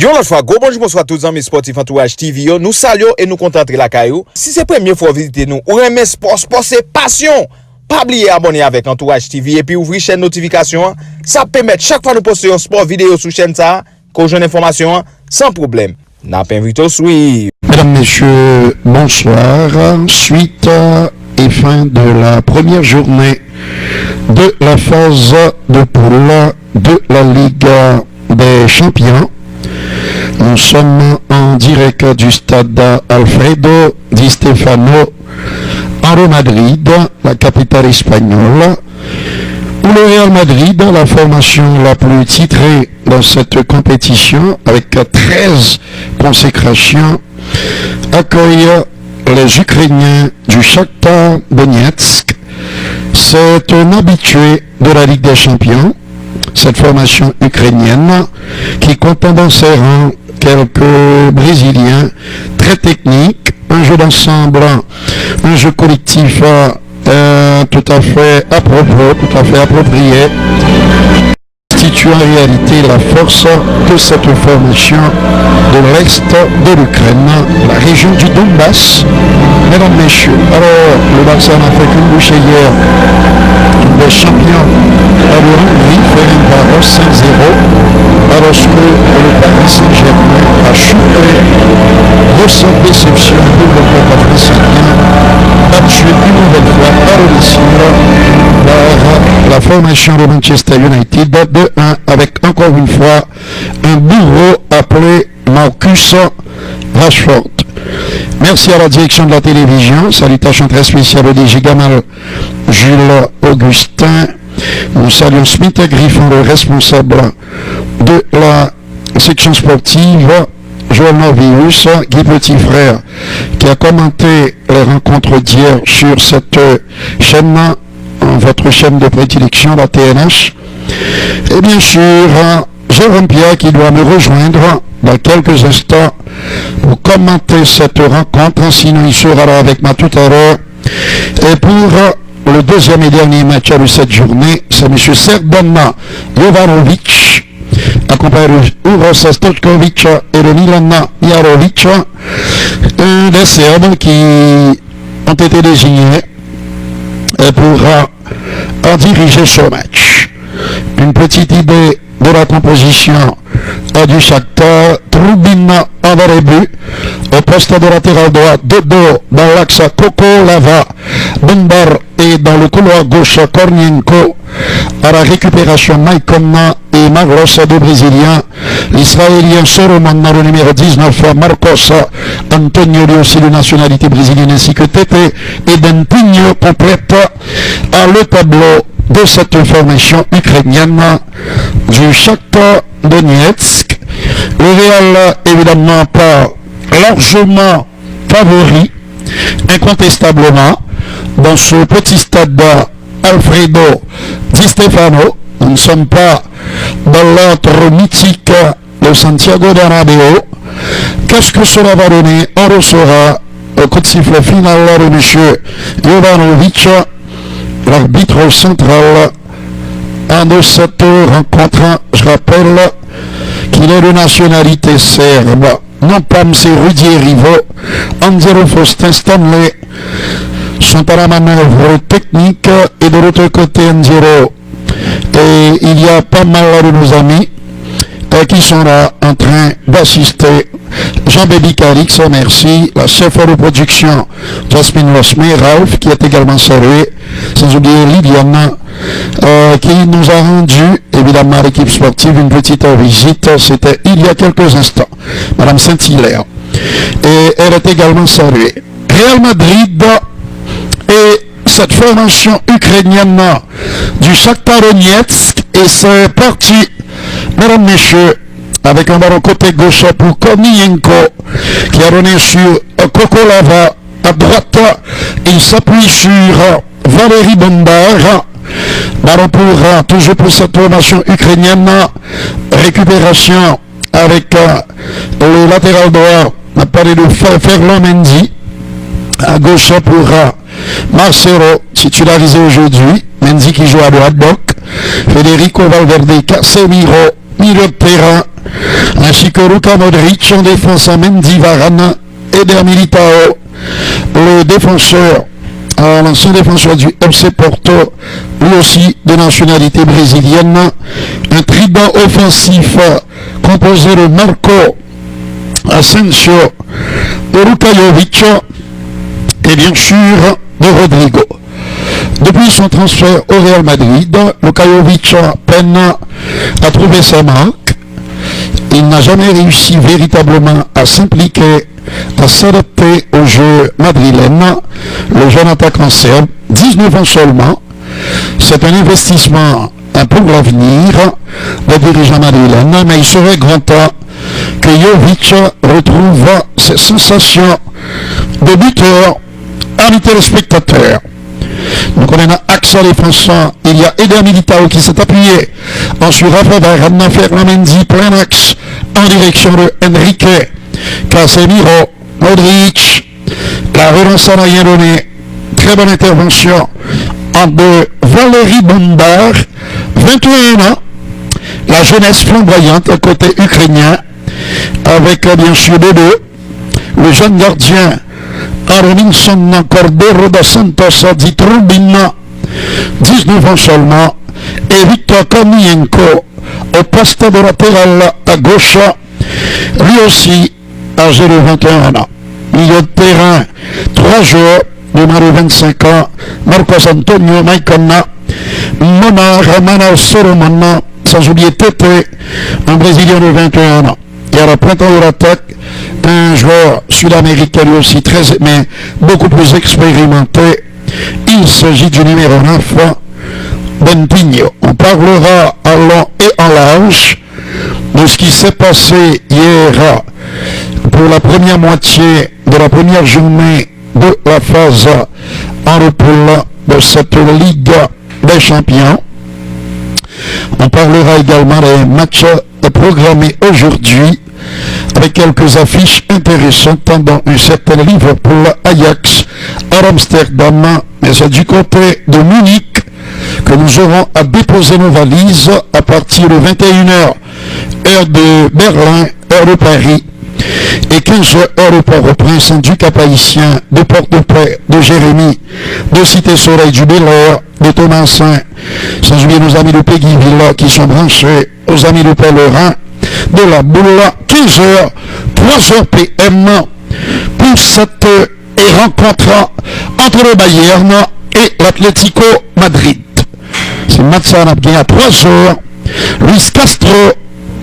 Yon l'autre fois, go bonjour, bonsoir à tous les amis sportifs Entourage TV. Nous saluons et nous contentons la caillou. Si c'est la première fois visiter nous, ou aimer sport, c'est passion. Pas oublier abonner avec Entourage TV et puis ouvrir chaîne notification. Ça permet chaque fois nous poster un sport vidéo sur chaîne ça, qu'on joue information sans problème. N'a pas invité au suivre. Mesdames, Messieurs, bonsoir. Suite et fin de la première journée de la phase de poule de la Ligue des Champions. Nous sommes en direct du stade Alfredo Di Stefano en Madrid, la capitale espagnole, où le Real Madrid, la formation la plus titrée dans cette compétition, avec 13 consécrations, accueille les Ukrainiens du Shakhtar Donetsk. C'est un habitué de la Ligue des Champions, cette formation ukrainienne qui compte dans ses rangs quelques Brésiliens très techniques, un jeu d'ensemble, un jeu collectif tout à fait à propos, tout à fait approprié, constitue en réalité la force de cette formation de l'Est de l'Ukraine, la région du Donbass. Mesdames, Messieurs, alors le Barça n'a fait qu'une bouchée hier, les champions à le Hongrie, Ferencváros 5-0, alors que le Paris Saint-Germain a chuté de cette déception pour le club africain, battu une nouvelle fois par le par la formation de Manchester United de 1 avec encore une fois un bourreau appelé Marcus Rashford. Merci à la direction de la télévision. Salutations très spéciales au DG Gamal Jules Augustin. Nous saluons Smith Griffon, le responsable de la section sportive, Joël Norvius, Guy Petit Frère, qui a commenté les rencontres d'hier sur cette chaîne, votre chaîne de prédilection, la TNH. Et bien sûr, Jérôme Pierre qui doit me rejoindre dans quelques instants pour commenter cette rencontre, sinon il sera là avec moi tout à l'heure. Et pour le deuxième et dernier match de cette journée, c'est M. Serdan Jovanovic, accompagné de Uros Stojkovic et de Milana Jarovic, des Serbes qui ont été désignés pour en diriger ce match. Une petite idée de la composition du Shakhtar: Trubin en début, au poste de latéral droit, Dodo dans l'axe, Coco Lava, Bumbar, et dans le couloir gauche, Kornienko, à la récupération, Maikonna et Maglos, deux Brésiliens, l'Israélien Solomon dans le numéro 19, Marcos Antonio, lui aussi de nationalité brésilienne, ainsi que Tete et Dentinho complète le tableau de cette formation ukrainienne du Shakhtar Donetsk. Le Real, évidemment, pas largement favori, incontestablement, dans ce petit stade Alfredo Di Stefano. Nous ne sommes pas dans l'autre mythique de Santiago Bernabéu. Qu'est-ce que cela va donner? On le saura au coup de sifflet final de M. Jovanovic, l'arbitre central de cette rencontre. Je rappelle qu'il est de nationalité serbe, non pas M. Rudy Rivo, Angelo Faustin Stanley sont à la manœuvre technique, et de l'autre côté Angelo, et il y a pas mal de nos amis qui sont là en train d'assister. Jean-Bébi Calix, merci, la chef de production Jasmine Losme, Ralph qui est également salué, sans oublier Liliane qui nous a rendu évidemment à l'équipe sportive une petite visite, c'était il y a quelques instants, Madame Saint-Hilaire, et elle est également saluée. Real Madrid et cette formation ukrainienne du Shakhtar Donetsk, et c'est parti, mesdames, messieurs, avec un ballon côté gauche pour Kornienko qui a donné sur Coco Lava à droite. Il s'appuie sur Valérie Bumbar. Ballon pour toujours pour cette formation ukrainienne. Récupération avec le latéral droit. On a parlé de Ferland Mendy. À gauche pour Marcelo, titularisé aujourd'hui. Mendy qui joue à droite donc. Federico Valverde, Casemiro, milieu de terrain. ainsi que Luka Modric en défense à Mendy, Varane, Eder Militao, le défenseur, l'ancien défenseur du FC Porto, lui aussi de nationalité brésilienne, un trident offensif composé de Marco Asensio, de Luka Jovic et bien sûr de Rodrigo. Depuis son transfert au Real Madrid, Luka Jovic peine à trouver sa marque. Il n'a jamais réussi véritablement à s'impliquer, à s'adapter au jeu madrilène. Le jeune attaquant serbe, 19 ans seulement, c'est un investissement pour l'avenir des dirigeants madrilènes, mais il serait grand temps que Jovic retrouve ses sensations de buteur. Amis téléspectateurs, donc on a Axel défenseur, il y a Eder Militao qui s'est appuyé sur Rafa Varane, Ferland Mendy, plein axe en direction de Enrique Casemiro, Modric, la relance n'a rien donné, très bonne intervention de Valérie Bondar, 21 ans, la jeunesse flamboyante côté ukrainien, avec bien sûr Dodo, le jeune gardien Robinson Cordero dos Santos dit Trubin, 19 ans seulement, et Victor Kornienko au poste de latéral à gauche, lui aussi âgé de 21 ans. Milieu de terrain, 3 joueurs de moins de 25 ans, Marcos Antonio Maicona, Monar Manal Solomon, sans oublier Tete, un Brésilien de 21 ans. Et à la printemps de l'attaque, un joueur sud-américain lui aussi très, mais beaucoup plus expérimenté. Il s'agit du numéro 9, Bentinho. On parlera à long et en large de ce qui s'est passé hier pour la première moitié de la première journée de la phase en poule de cette Ligue des Champions. On parlera également des matchs programmés aujourd'hui avec quelques affiches intéressantes dans un certain Liverpool, Ajax, à Amsterdam, mais c'est du côté de Munich que nous aurons à déposer nos valises à partir de 21h, heure de Berlin, heure de Paris, et 15h, heure de Port-au-Prince, du Cap-Haïtien, de Porte-de-Paix, de Jérémy, de Cité-Soleil, du Bel-Air, de Thomasin, sans oublier nos amis de Péguiville qui sont branchés, aux amis de Pèlerin, de la boule, 15h, 3h PM, pour cette rencontre entre le Bayern et l'Atlético Madrid. C'est le match à 3h. Luis Castro,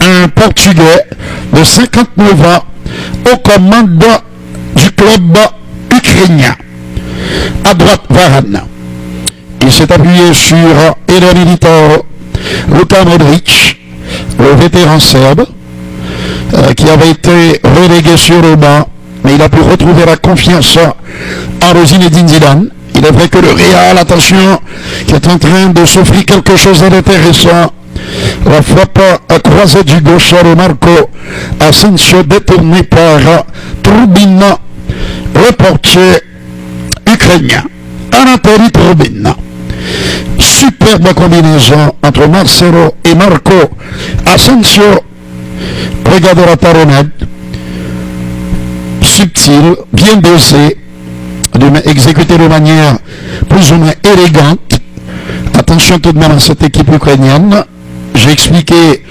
un Portugais de 59 ans, aux commandes du club ukrainien. À droite, Varane. Il s'est appuyé sur Eder Militao, Luka Modric, le vétéran serbe, qui avait été relégué sur le banc, mais il a pu retrouver la confiance en Zinedine Zidane. Il est vrai que le Real, attention, qui est en train de s'offrir quelque chose d'intéressant. La frappe à croisée du gauche de Marco Asensio, détournée par Trubin, le portier ukrainien. Anatoly Trubin. Superbe combinaison entre Marcelo et Marco Asensio. Regardez la talonnade. Subtil, bien dosé, exécuté de manière plus ou moins élégante. Attention tout de même à cette équipe ukrainienne. J'ai expliqué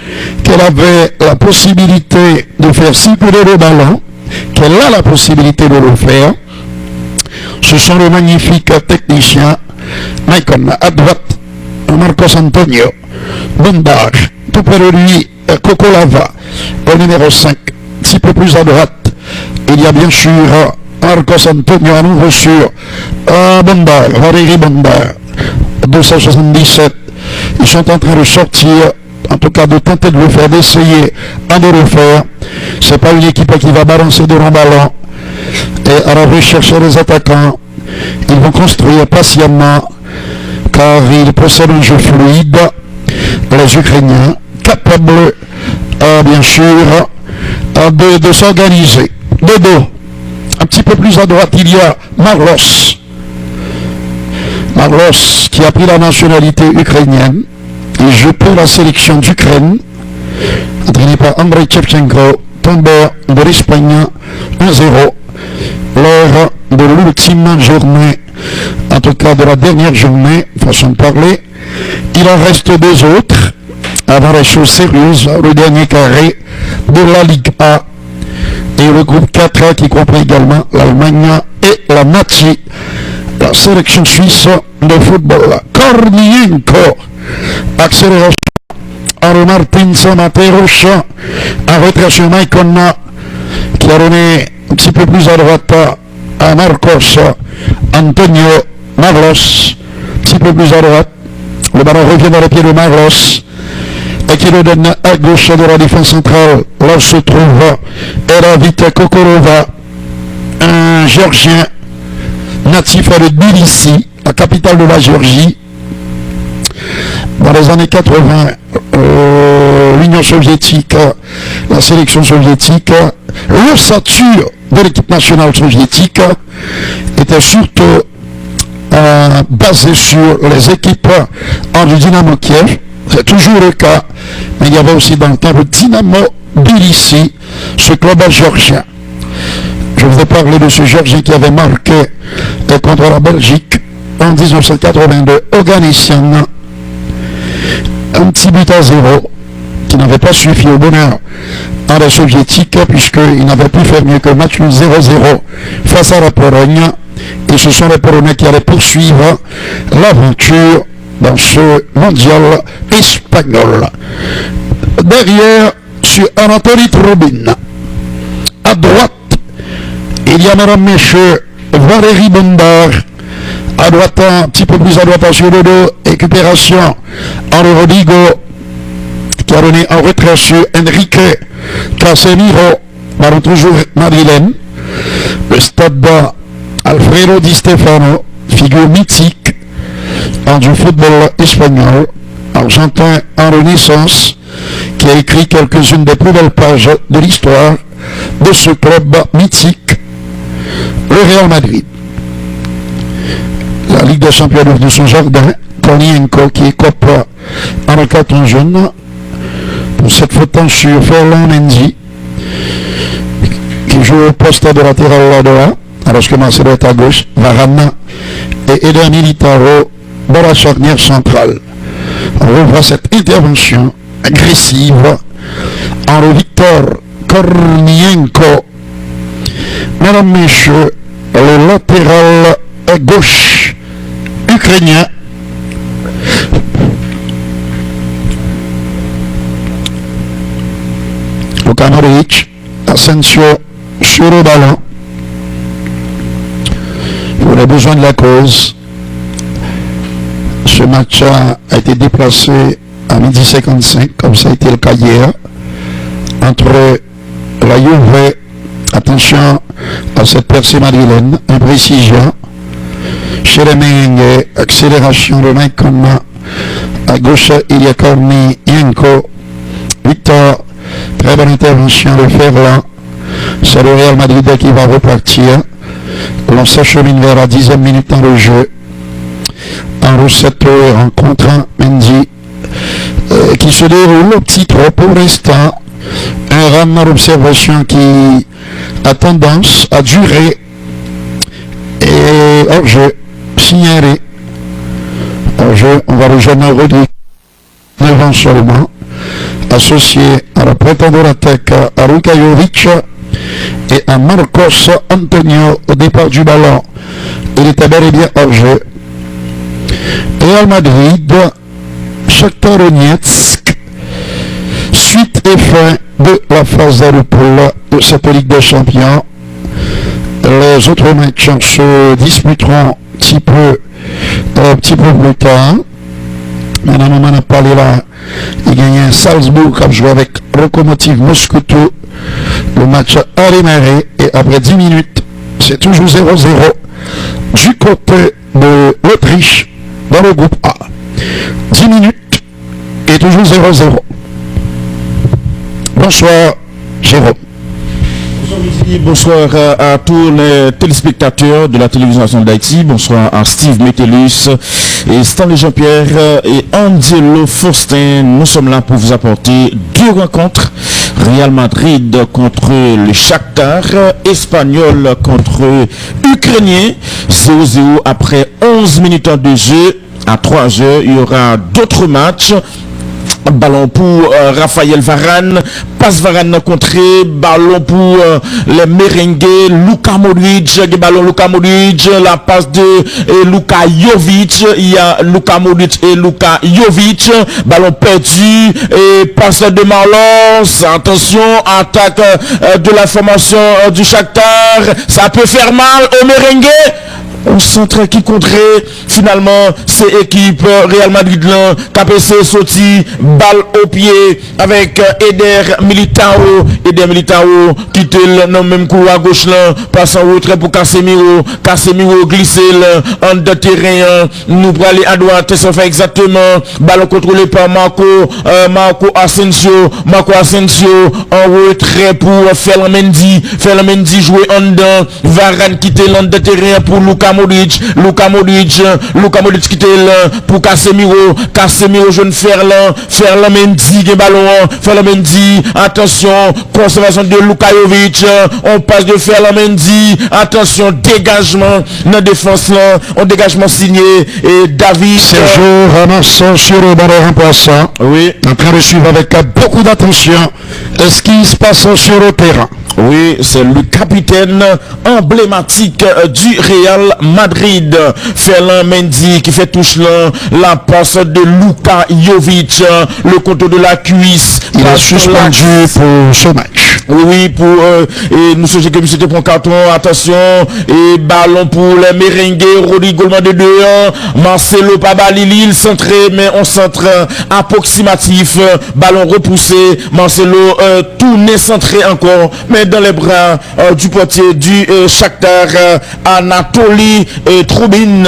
qu'elle avait la possibilité de faire circuler le ballon, qu'elle a la possibilité de le faire. Ce sont les magnifiques techniciens. Maicon à droite, Marcos Antonio, Bondar, tout près de lui, Kokolava, au numéro 5, un petit peu plus à droite. Il y a bien sûr Marcos Antonio à nouveau sur Bondar, Valérie Bondar, 277. Ils sont en train de sortir, en tout cas de tenter de le faire, d'essayer de le faire. C'est pas une équipe qui va balancer de longs ballons et à la recherche des attaquants. Ils vont construire patiemment car ils possèdent un jeu fluide, les Ukrainiens, capables bien sûr de s'organiser. De dos, un petit peu plus à droite, il y a Marlos. Marlos qui a pris la nationalité ukrainienne. Il joue pour la sélection d'Ukraine. entraîné par Andrei Shevchenko, tombèrent de l'Espagne 1-0 lors de l'ultime journée, en tout cas de la dernière journée, façon de parler. Il en reste deux autres avant les choses sérieuses, le dernier carré de la Ligue A et le groupe 4 qui comprend également l'Allemagne et la Natchi, la sélection suisse de football. Kornienko, accélération. Henri Martins, Materos, en retrait sur Maicon, qui a donné un petit peu plus à droite à Marcos Antonio Marlos, un petit peu plus à droite. Le ballon revient dans les pieds de Marlos et qui le donne à gauche de la défense centrale. Là se trouve Eravit Kokorova, un Géorgien natif de Tbilissi, la capitale de la Géorgie. Dans les années 80, l'Union soviétique, la sélection soviétique, l'ossature de l'équipe nationale soviétique était surtout basée sur les équipes du Dynamo Kiev. C'est toujours le cas, mais il y avait aussi dans le temps le Dynamo Tbilissi, ce club géorgien. Je vous ai parlé de ce Géorgien qui avait marqué contre la Belgique en 1982 au Galician. Un petit but à 0 qui n'avait pas suffi au bonheur à les soviétiques puisqu'ils n'avaient pu faire mieux que le match 0-0 face à la Pologne, et ce sont les Polonais qui allaient poursuivre l'aventure dans ce mondial espagnol. Derrière, sur Anatoly Trubin, à droite, il y a madame monsieur Valérie Bondar. À droite, un petit peu plus à droite sur le dos, récupération Henri Rodrigo qui a donné en retrait sur Enrique Casemiro, ballon toujours madrilène. Le stade Alfredo Di Stefano, figure mythique du football espagnol, argentin en renaissance, qui a écrit quelques-unes des plus belles pages de l'histoire de ce club mythique, le Real Madrid. La Ligue des Champions de son jardin, Kornienko qui écope en un carton jaune pour cette faute sur Ferland Mendy qui joue au poste de latéral droit alors que Marcelo est à gauche, Varane et Eder Militao dans la charnière centrale. On revoit cette intervention agressive en le Victor Kornienko. Mesdames, messieurs, le latéral à gauche ukrainien Luka Modric, Asensio sur le ballon pour les besoins de la cause. Ce match a été déplacé à 12h55 comme ça a été le cas hier entre la Juve, attention à cette percée madrilène, imprécision chez les Merengues, accélération de Maicon, à gauche il y a Kornienko, Victor, très bonne intervention de Ferland, c'est le Real Madrid qui va repartir, l'on s'achemine vers la 10e minute dans le jeu, en recette rencontrant Mendy, qui se déroule au petit trop pour l'instant, un rendement d'observation qui a tendance à durer et hors-jeu signalé. Hors-jeu, on va rejoindre Rodrigue, 9 ans seulement, associé à la prétendante de l'attaque à Luka Jovic et à Marcos Antonio au départ du ballon. Il était bel et bien hors-jeu. Real Madrid, Shakhtar Donetsk, suite et fin de la phase de poule de cette Ligue des Champions. Les autres matchs se disputeront un petit peu plus tard. Maintenant, on a parlé là. Il gagne Salzbourg qui a joué avec Lokomotiv Moscou. Le match a démarré et après 10 minutes, c'est toujours 0-0 du côté de l'Autriche dans le groupe A. 10 minutes et toujours 0-0. Bonsoir, Jérôme. Bonsoir, Oui, bonsoir à tous les téléspectateurs de la télévision nationale d'Haïti. Bonsoir à Steve Metellus et Stanley Jean-Pierre et Angelo Faustin. Nous sommes là pour vous apporter deux rencontres. Real Madrid contre le Shakhtar, Espagnol contre Ukrainien. 0-0 après 11 minutes de jeu. À 3 heures, il y aura d'autres matchs. Ballon pour Raphaël Varane, passe Varane contré, ballon pour les merengues, Luka Modric, ballon Luka Modric, la passe de Luka Jovic, il y a Luka Modric et Luka Jovic, ballon perdu et passe de Marlos, attention, attaque de la formation du Shakhtar, ça peut faire mal aux merengues. On centre qui contrait finalement ces équipes Real Madrid là, KPC sorti balle au pied avec Eder Militao qui était le même coup à gauche là, passe en retrait pour Casemiro glissé en de terrain, nous pour aller à droite, ça fait exactement ballon contrôlé par Marco Asensio en retrait pour Ferland-Mendy joué en dedans, Varane quitter l'en de terrain pour Luka Modric qui était là pour Casemiro jeune Ferland-Mendy qui ballon Ferland-Mendy, attention, conservation de Luka Jovic, on passe de Ferland-Mendy, attention, dégagement dans défense là, on dégagement signé et David Sergio Ramos sur le ballon remplaçant. Oui, en train de suivre avec beaucoup d'attention ce qui se passe sur le terrain. Oui, c'est le capitaine emblématique du Real Madrid, Ferland-Mendy, qui fait touche la passe de Luka Jovic, le contour de la cuisse. Il est suspendu pour ce match. Oui, pour et nous sommes que c'était pour un carton, attention, et ballon pour les merengues, Rodrigo de 2-1, Marcelo Pabalili, il centré, mais on centre approximatif, ballon repoussé, Marcelo tourné centré encore, mais dans les bras du portier du Shakhtar, Anatoly Troubin,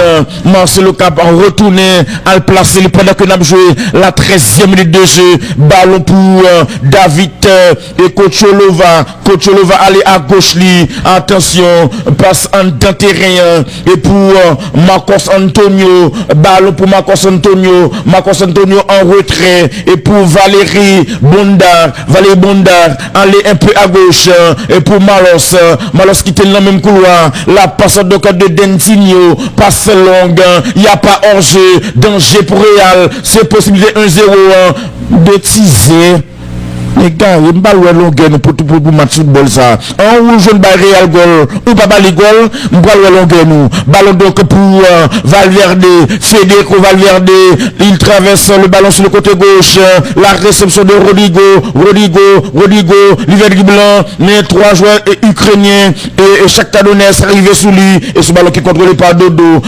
Marcelo Cap en retourné, à le placer pendant que nous avons joué la 13e minute de jeu, ballon pour David et Kocholova aller à gauche li, attention, passe en d'un terrain et pour Marcos Antonio, ballon pour Marcos Antonio en retrait et pour Valérie Bondar aller un peu à gauche et pour Malos qui était dans le même couloir, la passe de Dentinho, passe longue, il n'y a pas hors-jeu, danger pour Real, c'est possibilité 1-0 de teaser. Les gars, il n'y a pas de longueur pour match football ça. En rouge, on va Real goal, ou pas les goal, on va le longueur nous. Ballon donc pour Valverde, Federico Valverde, il traverse le ballon sur le côté gauche, la réception de Rodrigo, l'hiver blanc, mais 3 joueurs ukrainiens et Shakhtar Donetsk arrivé sous lui, et ce ballon qui est contrôlé par Dodo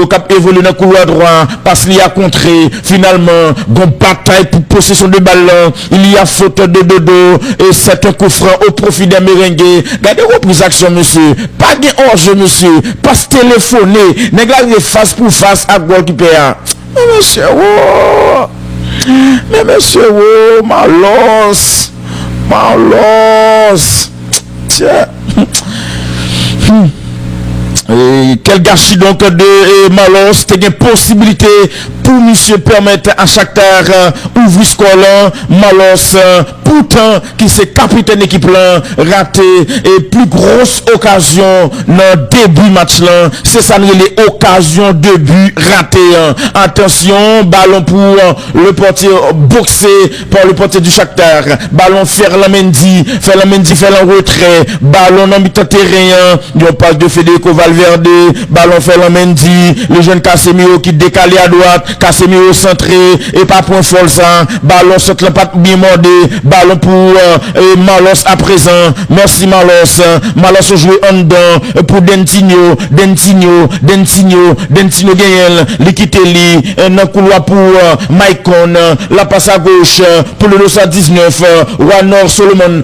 cap évolue dans le couloir droit, passe lui à contrer, finalement, bon bataille pour possession de ballon, il y a faute de Dodo et c'est un coup franc au profit des merengues. Gardez reprise action monsieur, pas de hors-jeu monsieur, pas téléphoné, n'égardez face pour face à goalkeeper. Mais monsieur, Marlos, tiens. Et quel gâchis donc de Marlos, c'était une possibilité pour monsieur permettre à Shakhtar ouvrir score Marlos pourtant qui c'est capitaine équipe là raté et plus grosse occasion dans début match là, c'est ça les occasions de but raté. Attention, ballon pour le portier boxé par le portier du Shakhtar, ballon Ferland-Mendy fait en retrait, ballon dans mi-temps terrain, il passe de Federico Valverde, ballon Ferland-Mendy, le jeune Casemiro qui décalé à droite, Casemiro centré et pas point fort ça, ballon sur le pas bien mordé, ballon pour Marlos à présent, merci Marlos joué en dedans pour Dentinho Gaël, Likiteli, un couloir pour Maicon, la passe à gauche pour le 219, Wanor Solomon,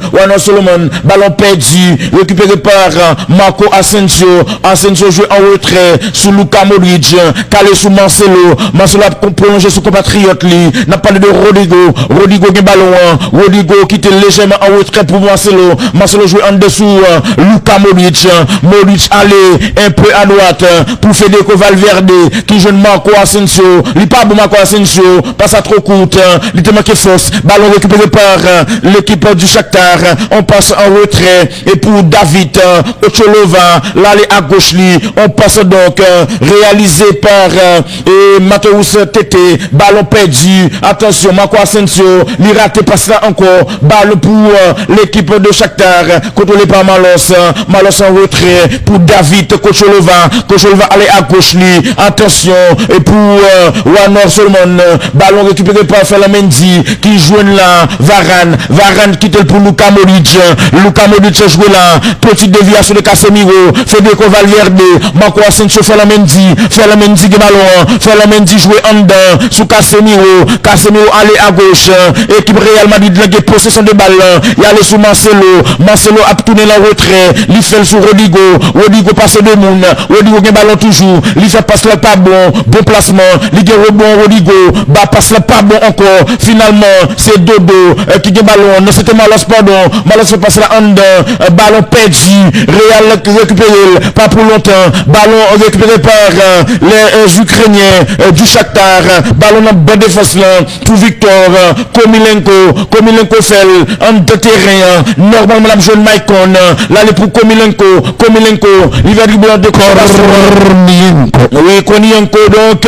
ballon perdu, récupéré par Marco Asensio Asensio joue en retrait sous Luka Modric, calé sous Marcelo. Marcelo a prolongé sous compatriote lui. N'a parlé de Rodrigo. Rodrigo qui ballon. Rodrigo qui était légèrement en retrait pour Marcelo. Marcelo joue en dessous Luka Modric. Modric allait un peu à droite pour Federico Valverde qui joue Marco Asensio. Il pas bon Marco Asensio. Passe à trop courte. Il te manque force. Ballon récupéré par l'équipe du Shakhtar. On passe en retrait. Et pour David Ocholova, l'aller à gauche lui. On passe donc réalisé par Mateus Tete. Ballon perdu. Attention, Marco Asensio. Il rate passe là encore. Ballon pour l'équipe de Shakhtar. Contrôlé par Malos. Malos en retrait pour David Ocholova. Ocholova aller à gauche lui. Attention. Et pour Wanor Solomon. Ballon récupéré par Felamendi qui joue là. Varane quitte pour Luka Modric. Luka Modric joue là. Petite déviation de Casemiro. Federico Valverde. Marco Asensio Felamendi qui ballon. Felamendi joue en dedans sous Casemiro. Casemiro aller à gauche. Équipe Real Madrid qui possession de balle. Il allait sous Marcelo. Marcelo a tourné en retrait. Il fait sous Rodrigo. Rodrigo passe de monde. Rodrigo qui ballon toujours. Il fait passe là pas bon. Bon placement. Il gagne rebond Rodrigo. Bah passe là pas bon encore. Finalement c'est Dodo qui gagne ballon. Non c'était Malos pardon. Malos fait passer là en dedans. Ballon perdu. Real récupéré. Pas pour longtemps. Ballon récupéré par les Ukrainiens du Shakhtar. Ballon en bonne défense là pour Victor Komilenko fait en de terrain. Normalement la jeune Maicon. Là il est pour Komilenko. Il va dribbler de oui, Kornienko donc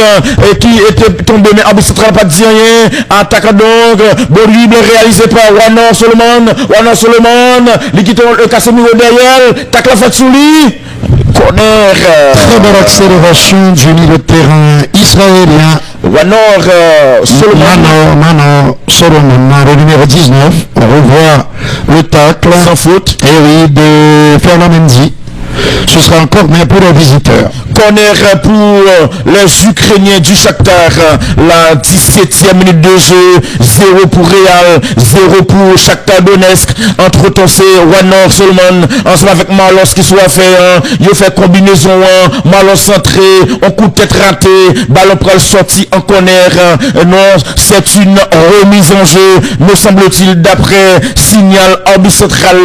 qui était tombé mais arbitre central pas dit rien. Attaque donc bon dribble réalisé par Wanor Solomon. Il quitte le Casemiro derrière. Tacle la faute sur lui. Corner. Très belle accélération du milieu de terrain israélien. Wanor Solomon, le numéro 19. On revoit le tacle. Sans faute. Et oui, de Felamendi. Ce sera encore mais pour les visiteurs. Corner pour les Ukrainiens du Shakhtar. La 17e minute de jeu. 0 pour Real, 0 pour Shakhtar Donetsk. Entre temps c'est Wanor Solomon ensemble avec Malos qui soit fait. Il fait combinaison. Malos centré. On coup de tête raté. Ballon pour le sorti en corner. Non, c'est une remise en jeu. Me semble-t-il d'après signal arbitre central.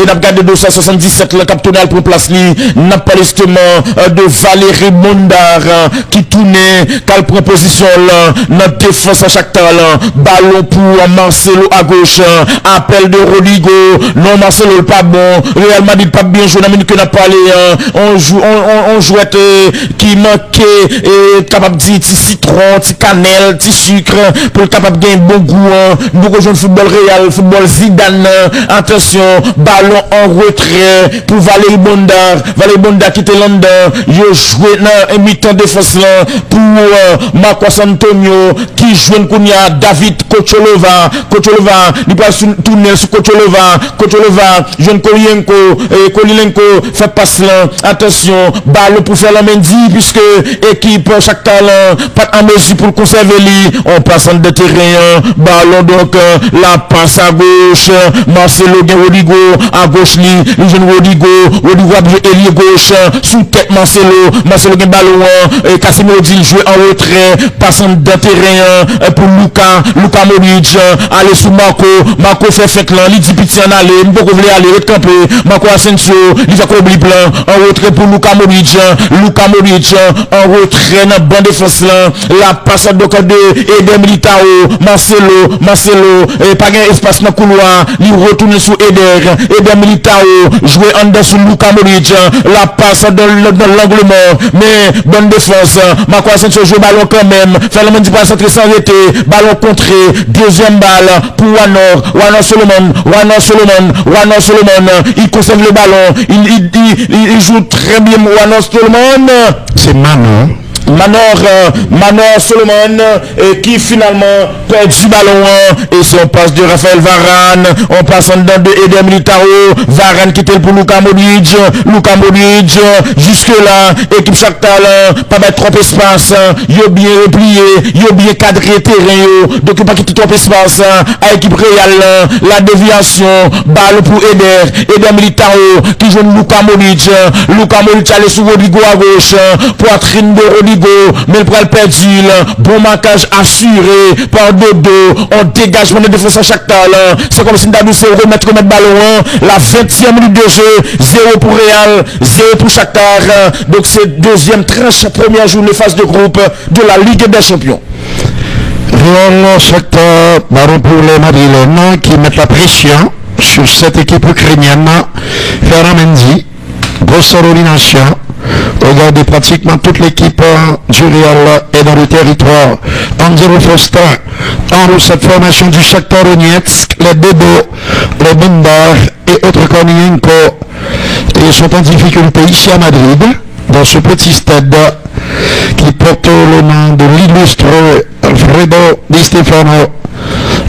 Et n'a regardé 277 le captonal pour place li. N'a pas l'estement de Valérie Mondar qui tournait quelle proposition là notre défense à chaque talent. Ballon pour Marcelo à gauche. Appel de Rodrigo. Non Marcelo pas bon. Real Madrid pas bien joué. Que n'a parlé. On jouait qui manquait capable de dire petit citron, petit cannelle, petit sucre pour capable de gagner bon goût. Beaucoup de football Real, football Zidane. Attention, ballon en retrait pour Valérie Mondar qui était London. Il joué dans un mi-temps défense là pour Marcos Antonio qui joue Kounia David Kocholova il passe tourner sur Kocholova jeune Kolilenko fait passe là. Attention, balle pour faire la Mendy puisque équipe chaque talent pas en mesure pour conserver lui. On passe en de terrain, ballon donc la passe à gauche. Marcelo Rodrigo à gauche lui jeune Rodrigo a ailier gauche sous tête Marcelo gen ballon et Casemiro dit jouer en retrait passant de terrain pour Luka Modric aller sous Marco fait fête là il dit petit en aller il peut voulait aller recamper Marco Asensio il va oublier plan en retrait pour Luka Modric en retrait dans bande défense là la passe donc de Eder Militao Marcelo et pas gain espace dans couloir il retourne sur Eder Militao jouer en dessous Luka Modric la passe dans l'angle mort mais bonne défense Marco Asensio joue ballon quand même Fernand dit pas centrer sans arrêter ballon contré deuxième balle pour Wanor Solomon il conserve le ballon il joue très bien Wanor Solomon c'est Manon Manor Solomon qui finalement perd du ballon et si on passe de Raphaël Varane, on passe en dedans de Eder Militao, Varane qui était pour Luka Modric, jusque là équipe Shakhtar pas mettre trop espace, yo bien replié, yo bien cadré terrain, donc pas quitter trop espace à équipe Real, la déviation, balle pour Eder Militao qui joue Luka Modric allait sur Rodrigo à gauche, poitrine de Rodrigo, mais il prend le perdu, bon marquage assuré par Dodo, on dégagement de défense à Shakhtar, c'est comme si Ndadou se remettre ballon, la 20e minute de jeu, 0 pour Real, 0 pour Shakhtar, donc c'est deuxième tranche, première journée phase de groupe de la Ligue des Champions. Real Shakhtar, ballon pour les Madrilènes qui mettent la pression sur cette équipe ukrainienne. Ferran Mendy, grosse ordination. Regardez pratiquement toute l'équipe du Real est dans le territoire. Angelo Foster, en cette formation du Shakhtar Donetsk, les Dodo, les Bondar et autres Kornienko, ils sont en difficulté ici à Madrid, dans ce petit stade qui porte le nom de l'illustre Alfredo Di Stefano,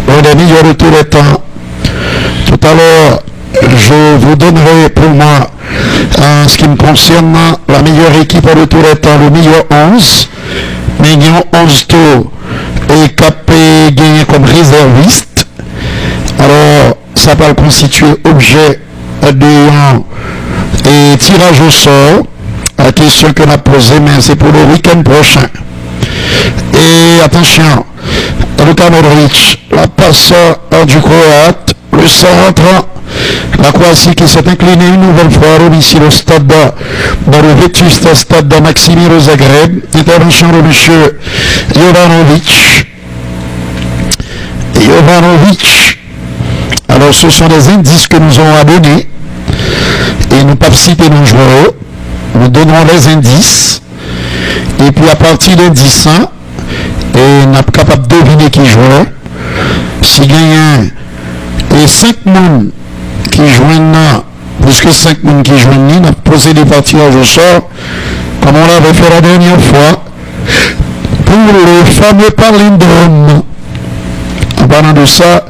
l'un des meilleurs de tous les temps. Tout à l'heure, je vous donnerai pour moi, en ce qui me concerne, la meilleure équipe de tous les temps, le meilleur 11. Mais il y a 11 tours et capé gagné comme réserviste. Alors, ça va constituer objet de et tirage au sort. La question que l'on a posée, mais c'est pour le week-end prochain. Et attention, Luka Modric, la passe du Croate, le centre, la Croatie qui s'est inclinée une nouvelle fois ici au stade, dans le vétuste stade de Maximir Zagreb. Intervention de monsieur Jovanovic. Alors ce sont des indices que nous avons abonnés et nous ne pas citer nos joueurs. Nous donnons les indices et puis à partir d'indices, et nous sommes capables de deviner qui joue. Si gagne et 5 personnes qui joignent, plus que 5 personnes qui joignent, nous avons posé des parties au sort, comme on l'avait fait la dernière fois, pour le fameux palindrome. En parlant de ça,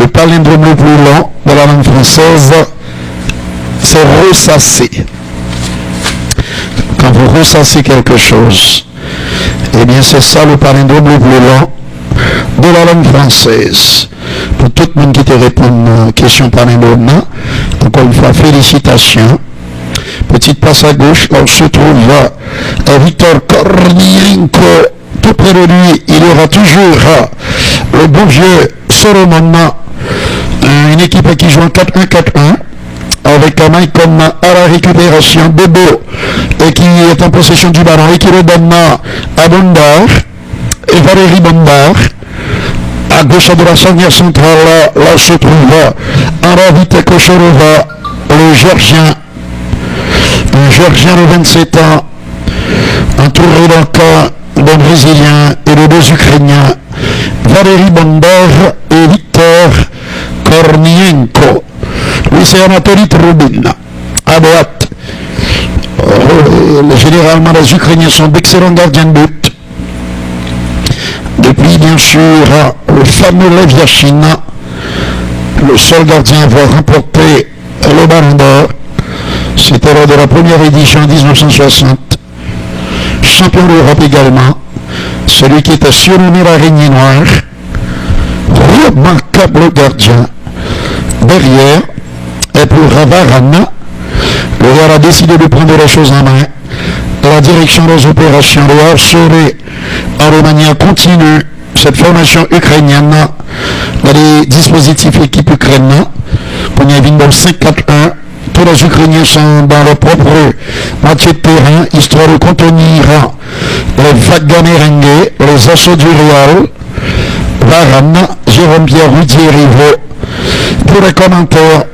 le palindrome le plus long de la langue française, c'est ressasser. Quand vous ressassez quelque chose, eh bien c'est ça le palindrome le plus long de la langue française. Pour tout le monde qui te répond à la question palindrome, encore une fois, félicitations. Petite passe à gauche, là où se trouve Victor Kornienko. Tout près de lui, il y aura toujours le bon vieux Solomon, une équipe qui joue en 4-1-4-1. Avec Maicon à la récupération, Bobo qui est en possession du ballon et qui le donne à Bondar et Valérie Bondar à gauche de la charnière centrale. Là se trouve Aravit Kochorova, le Géorgien de 27 ans, entouré d'un Brésilien et de 2 Ukrainiens, Valérie Bondar et Victor Kornienko. Lui, c'est Anatoly Trubin. À droite, généralement, les Ukrainiens sont d'excellents gardiens de but. Depuis, bien sûr, le fameux Lev Yashin, le seul gardien à avoir remporté le Ballon d'Or. C'était lors de la première édition en 1960. Champion d'Europe également. Celui qui était surnommé l'araignée noire. Remarquable gardien. Derrière, et pour Varane, le Real a décidé de prendre les choses en main. La direction des opérations doit assurer de manière continue cette formation ukrainienne dans les dispositifs équipe ukrainienne. Pour y avoir 5-4-1, tous les Ukrainiens sont dans leur propre moitié de terrain, histoire de contenir les vagues merengues, les assauts du Real. Varane, Jérôme Pierre, Rudier Riveau. Pour les commentaires,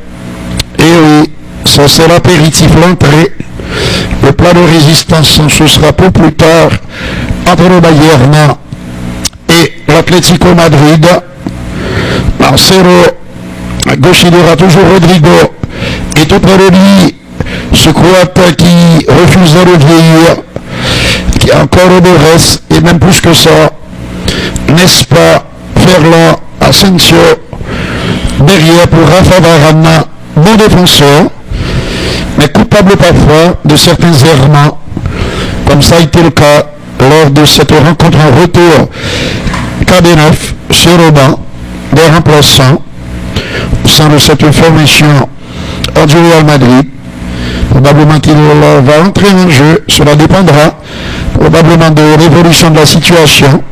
et oui, ça c'est l'apéritif, l'entrée. Le plat de résistance, ce sera pour plus tard entre le Bayern et l'Atlético Madrid. Marcelo, à gauche il y aura toujours Rodrigo, et tout près de lui, ce Croate qui refuse de le vieillir, qui qui a encore Oberes, et même plus que ça, n'est-ce pas, Ferland, Asensio, derrière pour Rafa Varane, bon défenseur, mais coupable parfois de certains errements, comme ça a été le cas lors de cette rencontre en retour KB9 sur le banc des remplaçants au sein de cette formation du Real Madrid. Probablement qu'il va entrer en jeu, cela dépendra probablement de l'évolution de la situation.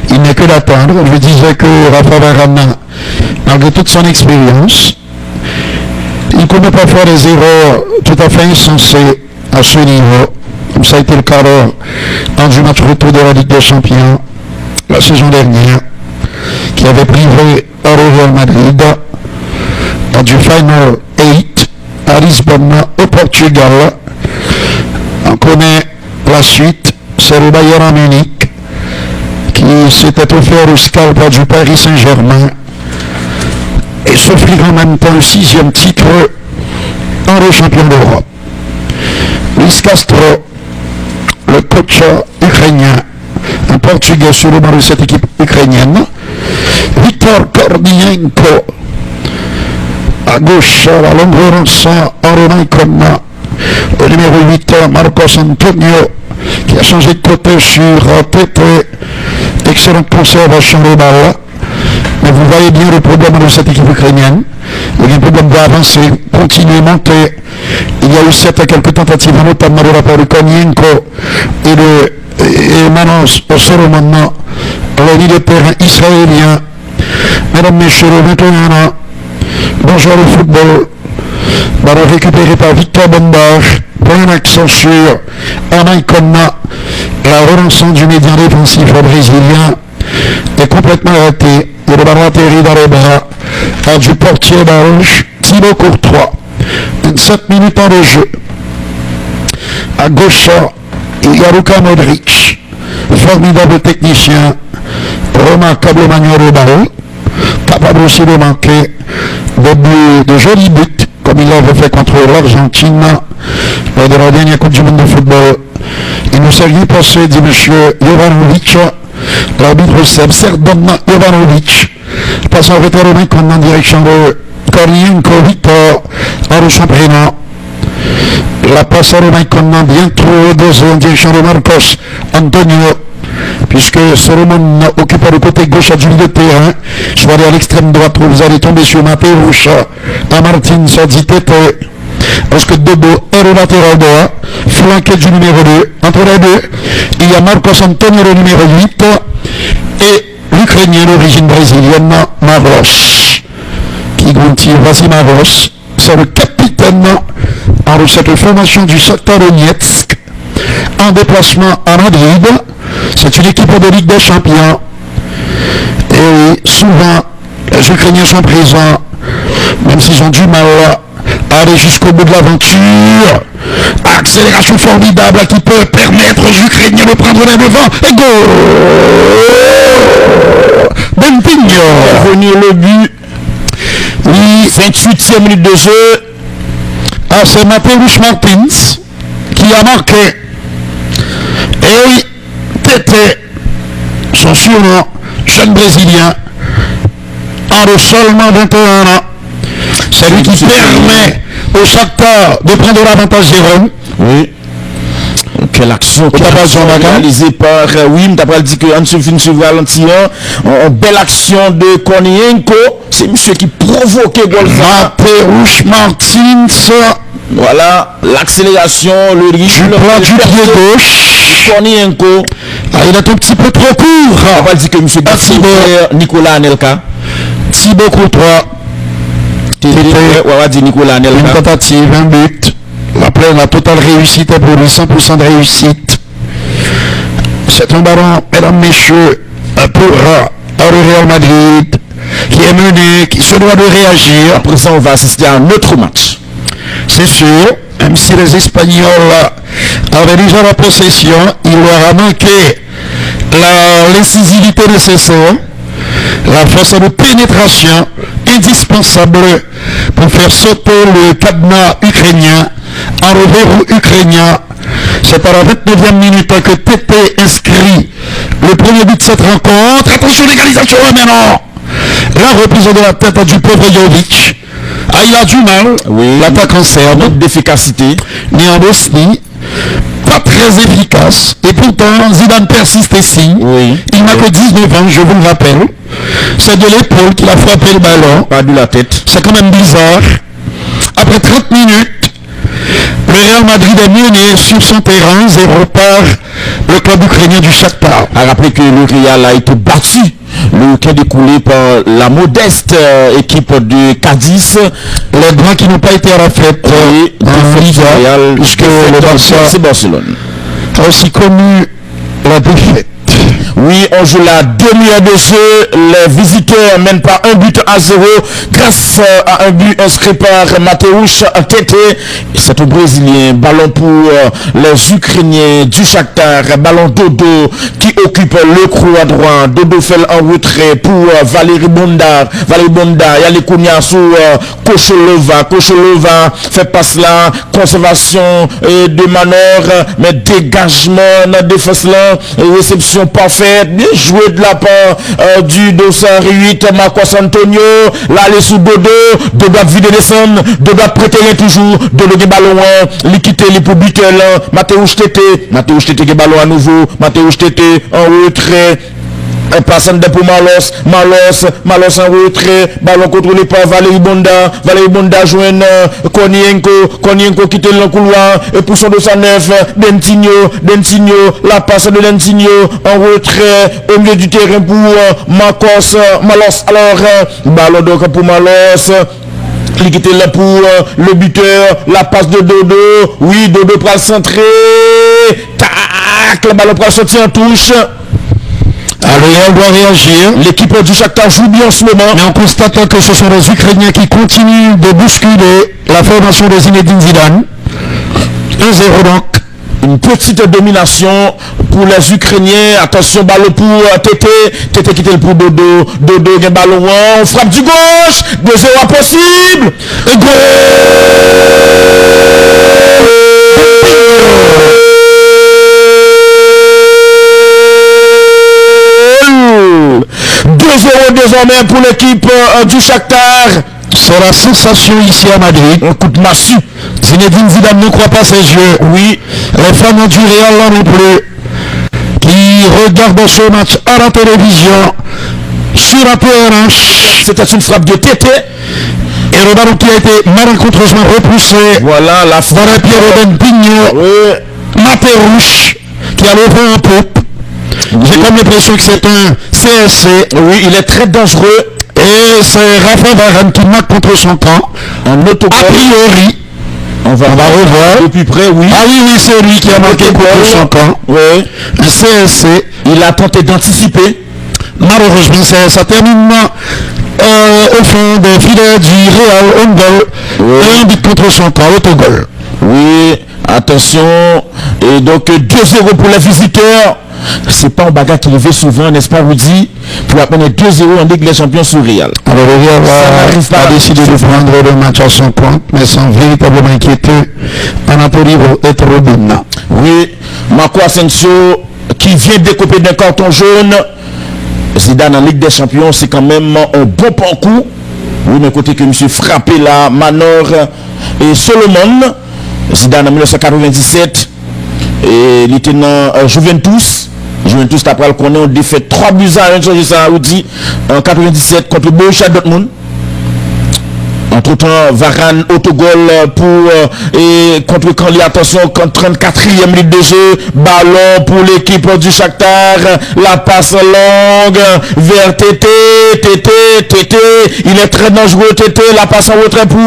Il n'est que d'attendre. Je disais que Rafa Varane, malgré toute son expérience, il commet parfois des erreurs tout à fait insensées à ce niveau, comme ça a été le cas lors du match retour de la Ligue des Champions la saison dernière, qui avait privé le Real Madrid du Final 8 à Lisbonne au Portugal. On connaît la suite, c'est le Bayern Munich qui s'était offert au scalp du Paris Saint-Germain et s'offrir en même temps le 6e titre dans le champion d'Europe. Luis Castro, le coach ukrainien, un Portugais sur le banc de cette équipe ukrainienne. Viktor Kornienko, à gauche, la longue relance en Romain Icona. Le numéro 8, Marcos Antonio, qui a changé de côté sur Tete. Excellente conservation de balle. Mais vous voyez bien le problème de cette équipe ukrainienne. Il y a un problème d'avancer, continuer, monter. Il y a eu quelques tentatives, notamment de la part de Kornienko et maintenant, maintenant, le milieu de terrain israélien. Mesdames, messieurs, 21 ans, bon joueur de football, ballon récupéré par Victor Bombage, point accent sur Anaïkona, la relance du médian défensif brésilien est complètement ratée et le ballon atterrit dans les bras du portier belge Thibaut Courtois. 27 minutes en jeu. À gauche, il y a Luka Modric, formidable technicien, remarquable manière de balle, capable aussi de manquer de jolis buts, comme il l'avait fait contre l'Argentine lors de la dernière Coupe du Monde de football. Il ne s'est rien passé, dit M. Jovanovic, l'arbitre serbe Serdan Jovanovic, passe en retard en direction de Kornienko Victor, en son prénom. La passe à Romain Conan bien trop dosée en direction de Marcos Antonio, puisque Solomon occupe le côté gauche du milieu de terrain, soit à l'extrême droite où vous allez tomber sur Mateusz à Martin Sadzitete, lorsque Dodo est le latéral droit, flanqué du numéro 2. Entre les deux, il y a Marcos Antonio le numéro 8 et l'Ukrainien d'origine brésilienne Mavros, qui grandit. Voici Mavros, c'est le capitaine de cette formation du Shakhtar Donetsk en déplacement à Madrid. C'est une équipe de Ligue des Champions et souvent les Ukrainiens sont présents, même s'ils ont du mal à aller jusqu'au bout de l'aventure. Accélération formidable qui peut permettre aux Ukrainiens de prendre les devants. Et goal! Bentigno Revenir le but. Oui, 28e minute de jeu. Ah, c'est Mateusz Martins qui a marqué. Et oui, Tete, son surnom, jeune Brésilien, en seulement 21 ans. C'est lui qui permet au Shakhtar de prendre l'avantage Jérôme. Oui. Quelle action réalisée par Wim. D'après dit que Ansu Finch ralenti. Une belle action de Kornienko. C'est monsieur qui provoquait Golza. Mateusz Martins. Voilà, l'accélération, le rythme. Du plan du pied gauche. Kornienko. Ah, il est un petit peu trop court. On va dire que monsieur Nicolas Anelka. Thibaut Courtois. On va dire Nicolas Anelka. Une tentative, un but. La totale réussite est pour lui, 100% de réussite. C'est un ballon, mesdames, messieurs, pour le Real Madrid, qui est mené, qui se doit de réagir. Après ça, on va assister à un autre match. C'est sûr, même si les Espagnols avaient déjà la possession, il leur a manqué l'incisivité nécessaire, la force de pénétration indispensable pour faire sauter le cadenas ukrainien, un verrou ukrainien C'est à la 29e minute que Tété inscrit le premier but de cette rencontre. Attention, l'égalisation maintenant. La reprise de la tête du pauvre Jovic. Ah, il a du mal, l'attaquant serbe. Manque d'efficacité. Né en Bosnie. Pas très efficace. Et pourtant, Zidane persiste et signe. Il n'a que 19 ans, je vous le rappelle. C'est de l'épaule qu'il a frappé le ballon. Pas de la tête. C'est quand même bizarre. Après 30 minutes, le Real Madrid est mené sur son terrain 0 par le club ukrainien du Shakhtar. À rappeler que le Real a été battu le week-end écoulé par la modeste équipe de Cadiz. Les Blancs qui n'ont pas été à la fête en Liga, puisque le Barça, c'est Barcelone, a aussi connu la défaite. Oui, on joue la demi-heure de jeu. Les visiteurs mènent par 1-0 grâce à un but inscrit par Mateusz Tété. C'est au Brésilien. Ballon pour les Ukrainiens du Shakhtar. Ballon Dodo qui occupe le creux à droite. Dodo fait en retrait pour Valérie Bondar. Valérie Bondar, il y a les Kounia sous Kocholova. Kocholova fait passe là. Conservation de manœuvre, mais dégagement dans la défense là. Réception parfaite. Bien joué de la part du dossard 8 Marcos Antonio. Là, les sous Dodo. Dodo a vidé descendre. Dodo a prêté toujours. Dodo qui ballon liquidé les pour buter là. Mateusz Tété. Mateusz Tété qui ballon à nouveau. Mateusz Tété en retrait. Un passant de pour Malos en retrait, ballon contrôlé par Valérie Bonda joint Konienko quitte le couloir, et pour son 209, Dentinho, la passe de Dentinho en retrait, au milieu du terrain pour Malos, alors, ballon donc pour Malos, il quitte là pour le buteur, la passe de Dodo, oui, Dodo pour le centrer, tac, le ballon pour le sortir en touche. Alors, on doit réagir. L'équipe du Shakhtar joue bien en ce moment. Mais en constatant que ce sont les Ukrainiens qui continuent de bousculer la formation de Zinedine Zidane. 1-0 donc. Une petite domination pour les Ukrainiens. Attention, ballon pour Tété. Tété qui était pour Dodo. Dodo, il y a ballon. On frappe du gauche. 2-0 impossible. Et goal 2-0 désormais pour l'équipe du Shakhtar. C'est la sensation ici à Madrid. Un coup de massue. Zinedine Zidane ne croit pas ses yeux. Oui. Les fans du Real là non plus, qui regardent ce match à la télévision, sur la PRH. C'était une frappe de Tété. Et le ballon qui a été malencontreusement repoussé. Voilà la frappe. Voilà Pierre-Robin Pigno. Oui. Mateusz qui a le vent en poupe. J'ai comme l'impression que c'est un CSC. Oui, il est très dangereux. Et c'est Rafa Varane qui marque contre son camp. En autogol. A priori. On va revoir. De plus près, oui. Ah oui, c'est lui qui a marqué contre son camp. Oui. Un CSC. Il a tenté d'anticiper. Malheureusement, ça termine au fond des filets du Real on goal. Oui. Et un but contre son camp, autogol. Oui, attention. Et donc 2-0 pour les visiteurs. C'est pas un bagarre qui arrive souvent, n'est-ce pas, Rudy, pour apprendre 2-0 en Ligue des Champions sur Real. Alors le Real a décidé de prendre le match à son compte, mais sans véritablement inquiéter Anatoli Etrobina. Oui, Marco Asensio qui vient découper d'un carton jaune. Zidane en Ligue des Champions, c'est quand même un bon parcours. Oui, mais côté que monsieur frappé là, Manor et Solomon. Zidane en 1997. Et il était dans Juventus après qu'on a défait 3-1 sur ça en 97 contre Borussia Dortmund. Entre-temps, Varane, autogol pour contre Canli, attention, 34e minute de jeu, ballon pour l'équipe du Shakhtar, la passe longue vers Tété, il est très dangereux Tété, la passe en retrait pour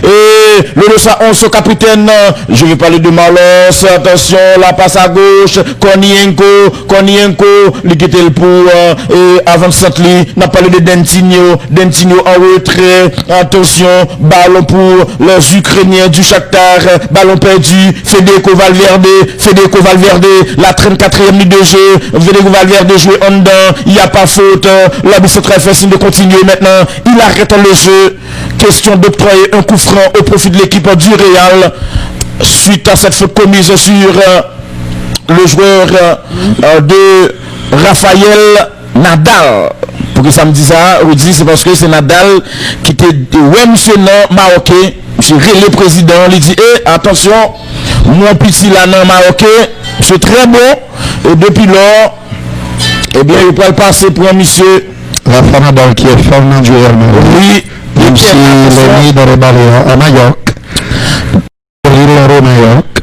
le 211 au capitaine, je vais parler de Malos, attention, la passe à gauche, Konienko, l'équipe pour avant Santli, n'a parlé de Dentinho en retrait, attention, ballon pour les Ukrainiens du Shakhtar, ballon perdu, Federico Valverde, la 34e minute de jeu, Federico Valverde joue en dedans, il n'y a pas faute, l'arbitre très facile de continuer maintenant, il arrête le jeu, question d'octroyer un coup franc au profit de l'équipe du Real. suite à cette faute commise sur le joueur de Rafael Nadal. Pour que ça me dise ça, Rudy, c'est parce que c'est Nadal qui était monsieur non marocain, monsieur le président, il dit attention, mon petit là non marocain, c'est très bon, et depuis lors, eh bien, il peut le passer pour un monsieur. Rafael Nadal qui est fort du Real Madrid. Oui, même si il est né dans le Baléares, à Majorque.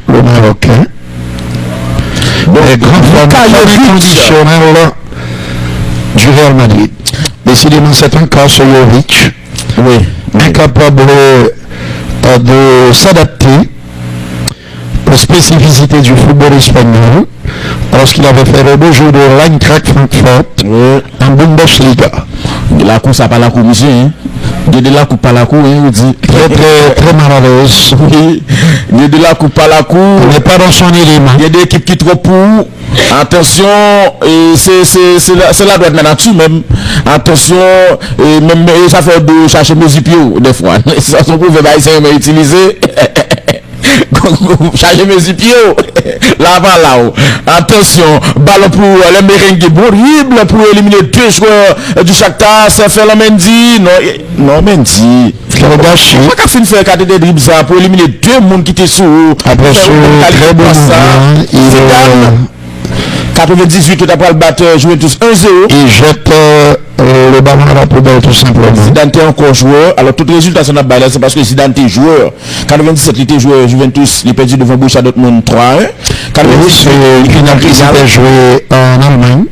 Le Marocain. Les grands fans inconditionnels du Real Madrid. Décidément, c'est un cas sur Jovic. Oui. Incapable de s'adapter aux spécificités du football espagnol lorsqu'il avait fait le beau jeu de l'Eintracht Francfort en Bundesliga. La course à pas la cour, monsieur. Il y a de la coupe à la cour, on dit. Très mal à l'aise. Oui. Il y a de la coupe à la cour. Il n'est pas dans son élément. Il y a des équipes qui trop pour. Attention, et c'est la droite nature même. Attention, et même ça fait de chercher mes ipio des fois. Ça son pour faire utiliser. Charger mes ipio là-haut. Attention, ballon pour les merengues horrible pour éliminer 2 joueurs du Shakhtar. C'est faire la Mendy. Non Mendy. Frère gâché. On va pas faire 4 des dribbles ça pour éliminer 2 monde qui étaient sous. Après ce très bon mouvement, il 98, tu as pas le batteur, jouer tous 1-0. Il jette le ballon à la poubelle tout simplement. Zidane était encore joueur. Alors tout résultat sur notre balle, c'est parce que Zidane était joueur. 97, il était joueur Juventus, il a perdu devant Borussia Dortmund 3-1. 98, il avait joué en Allemagne.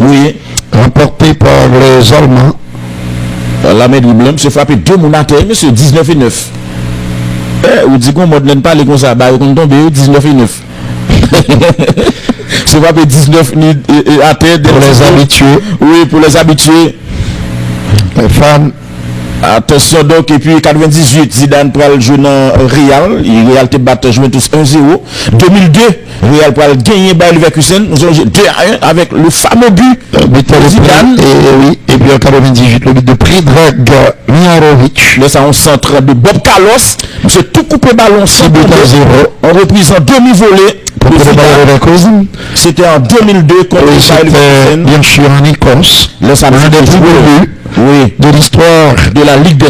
Oui. Remporté par les Allemands. La main dribble, monsieur frappé 2 monatés, monsieur 19 et 9. Ou dit qu'on ne pas les comme ça, bah on tombe 19 et 9. C'est pas 19 à terre pour les habitués. Oui, pour les habitués. Les fans. Attention donc, et puis 98, Zidane pour le jouer dans Real. Real te battre Juventus 1-0. 2002, Real pour gagner Bayer Leverkusen. Nous avons joué 2-1 avec le fameux but de Zidane. Et puis en 98, le but de Predrag Mihajlovic. Là, ça on centre de Bob Carlos. J'ai tout coupé ballon sans but à 0. En reprise en demi-volée. C'était en 2002 contre Bayer bien sûr en Écosse. Là, ça un des plus beaux buts de l'histoire de la Ligue des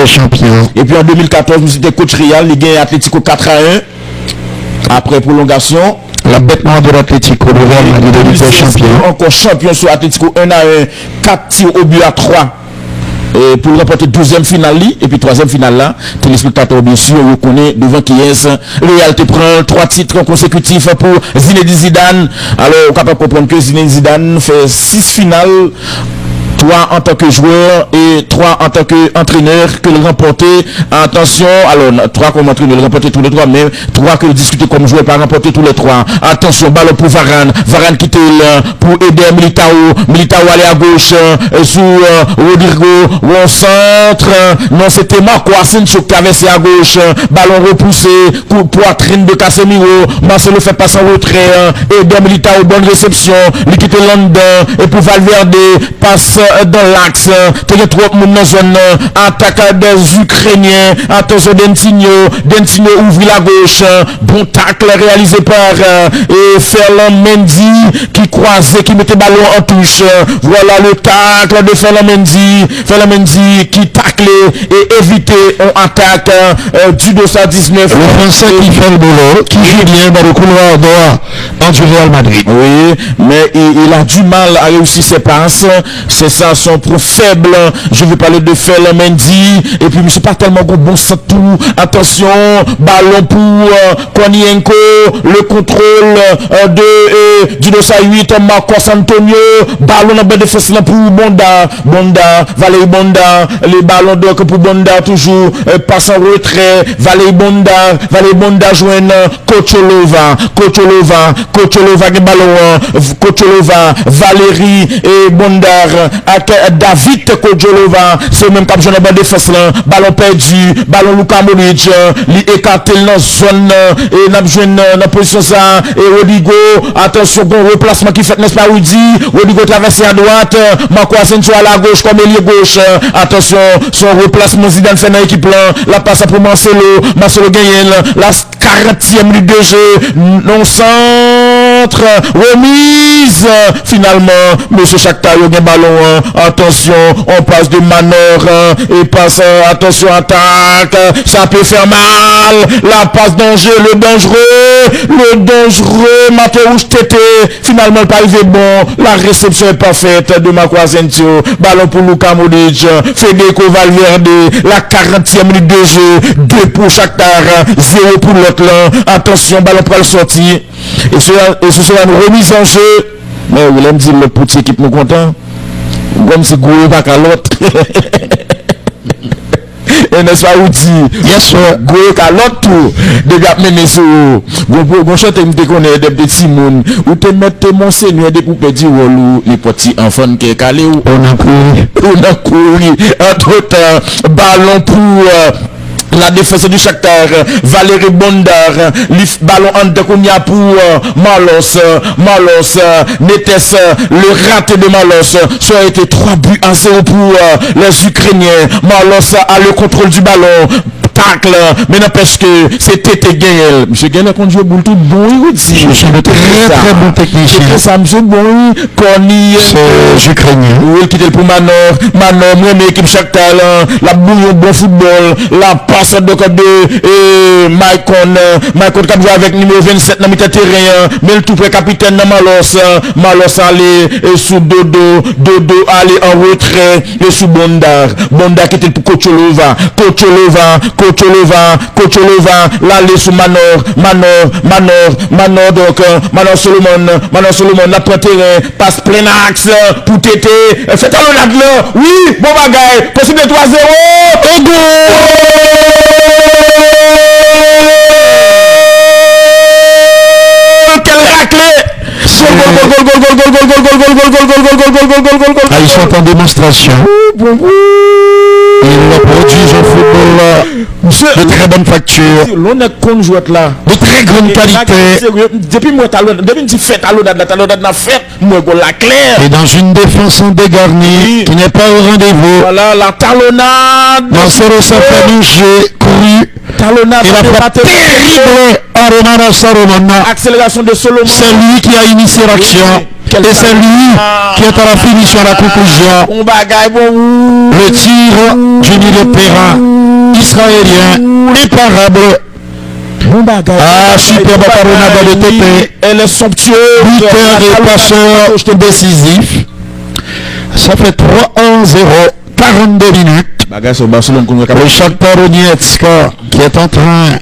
Champions. Et puis en 2014, nous étions coach Real, il gagne Atlético 4-1 après prolongation. La bête noire de l'Atlético, le Real Madrid de Ligue des Champions. Encore champion sur Atlético 1-1, 4 tirs au but à 3. Et pour remporter 2e finale et puis 3e finale là, téléspectateurs bien sûr reconnaît devant qui est Real te prend 3 titres consécutifs pour Zinedine Zidane. Alors on est capable de comprendre que Zinedine Zidane fait 6 finales, 3 en tant que joueur et 3 en tant qu'entraîneur que le remporté. Attention, alors 3 comme entraîneur, le remporté tous les 3, mais 3 que le discuter comme joueur, pas remporter tous les 3. Attention, ballon pour Varane quitte pour aider Militao aller à gauche sous Rodrigo, au centre. Non, c'était Marco Asensio qui traversé à gauche, ballon repoussé, coup de poitrine de Casemiro, Marcelo fait passer en retrait, aider Militao, bonne réception, il quitte London, et pour Valverde, passe dans l'axe, il y a trop de monde dans la zone, attaque des Ukrainiens, attention Dentinho ouvre la gauche, bon tacle réalisé par Ferland Mendy qui croisait, qui mettait ballon en touche, voilà le tacle de Ferland Mendy qui taclait et évitait en attaque du 219. Le Français qui fait le boulot, qui joue bien dans le couloir droit du Real Madrid. Oui, mais il a du mal à réussir ses passes, ses sens sont trop faibles. Je vais parler de Ferland Mendy et puis monsieur pas tellement bon sang tout. Attention, ballon pour Konienko, le contrôle du 208 Marcos Antonio, ballon en bas de fesses pour Valérie Bonda, les ballons donc pour Bonda toujours passe en retrait, Valérie Bonda joigne Kocholova le ballon Kocholova, Valérie et Bondar avec David Kocholova, c'est même comme j'en ai bas de fesses là, ballon perdu, ballon Luka Modric, li écarté dans zone et n'a joine dans position ça et Rodrigo, attention bon replacement qui fait n'est-ce pas Rudy, Rodrigo traversé à droite, Marco Asensio à la gauche comme ailier gauche, attention son replacement Zidane fait dans l'équipe là, la passe pour Marcelo gagne la 40e minute de jeu, non-centre, remise, finalement, monsieur Shakhtar, il y a un ballon, attention, on passe de Manor, et passe, attention, attaque, ça peut faire mal, la passe danger, le dangereux, Mateusz Tété, finalement, le pas arrivé bon, la réception est parfaite de Marco Asensio, ballon pour Luka Modric, Federico Valverde, la 40e minute de jeu, 2 pour Shakhtar, 0 pour l'autre là, attention, ballon pour le sortir, et ce sera une remise en jeu, mais il aime dire le petit équipe nous content, comme si Goué pas qu'à l'autre. Et n'est-ce pas outil? Yes, sir. Goué qu'à l'autre tour, déjà mené sur, bon chante me déconner des petits moun, ou te mettre monseigneur des poupées du rôle, les petits enfants qui est calé ou, on a couru, entre temps, ballon pour, la défense du Shakhtar, Valérie Bondar, ballon en Dekounia pour Malos, Netes, le raté de Malos, ça a été 3-0 pour les Ukrainiens. Malos a le contrôle du ballon, tacle, mais n'empêche que c'est Tété Gaël. Monsieur Gaël, quand je boule tout bon, il dit. Je suis un très bon technicien. C'est ça, monsieur bon, Corny, c'est Ukrainien. Oui, qui était pour Manor, moi, équipe Shakhtar, la bouillon bon football, la passe de code de Maicon qui joue avec numéro 27 dans le terrain, mais le tout près capitaine dans Malos allait sous Dodo allait en retrait et sous Bondar qui était pour Kocholova, l'aller sous Manor, donc Manor Solomon la prend terrain, passe plein axe pour Tété, fait talonnade là, oui, bon bagaille, possible de 3-0, au goal! Quelle raclée! Ah, ils sont en démonstration. Ils produisent un football de très bonne facture, l'on est conjointe là, de très grande qualité. Depuis moi, depuis que fait talonnade na fête, moi la claire. Et dans une défense en dégarnie qui n'est pas au rendez-vous. Voilà la talonnade. Mancero s'est fait bouger, couru. Talonnade. Il a fait terrible à Ronaldo Saromana. Accélération de Solomon. C'est lui qui a initié l'action. Et c'est lui qui est à la finition, à la conclusion. Bon bagaille, bon. Le tir du milieu de terrain israélien, imparable. Bon bagaille. Ah, superbe Ronaldo de Tété. Elle est somptueuse. Buteur et passeur décisif. Ça fait 3-1-0, 42 minutes. Le Shakhtar Donetsk qui est en train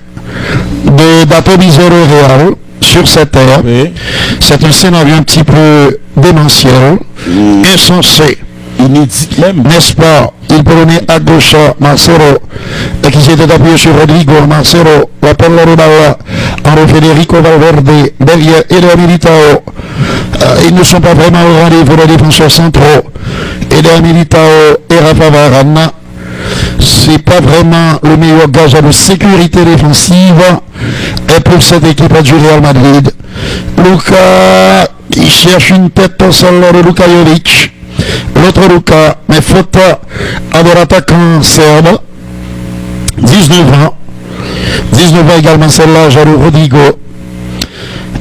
d'atomiser le Real sur cette terre. Oui. C'est un scénario un petit peu démentiel, insensé, inédit même. N'est-ce pas? Il prenait à gauche Marcelo, qui s'était appuyé sur Rodrigo. Marcelo, la pelle de balle en Federico Valverde, derrière Eder Militao. Ils ne sont pas vraiment au rendez-vous les défenseurs centraux. Eder Militao et Rafa Varane. C'est pas vraiment le meilleur gage de sécurité défensive et pour cette équipe du Real Madrid. Luka qui cherche une tête au sol de Luka Jovic. L'autre Luka, mais faute à de l'attaquant serbe. 19 ans. 19 ans également celle-là, Jaro Rodrigo.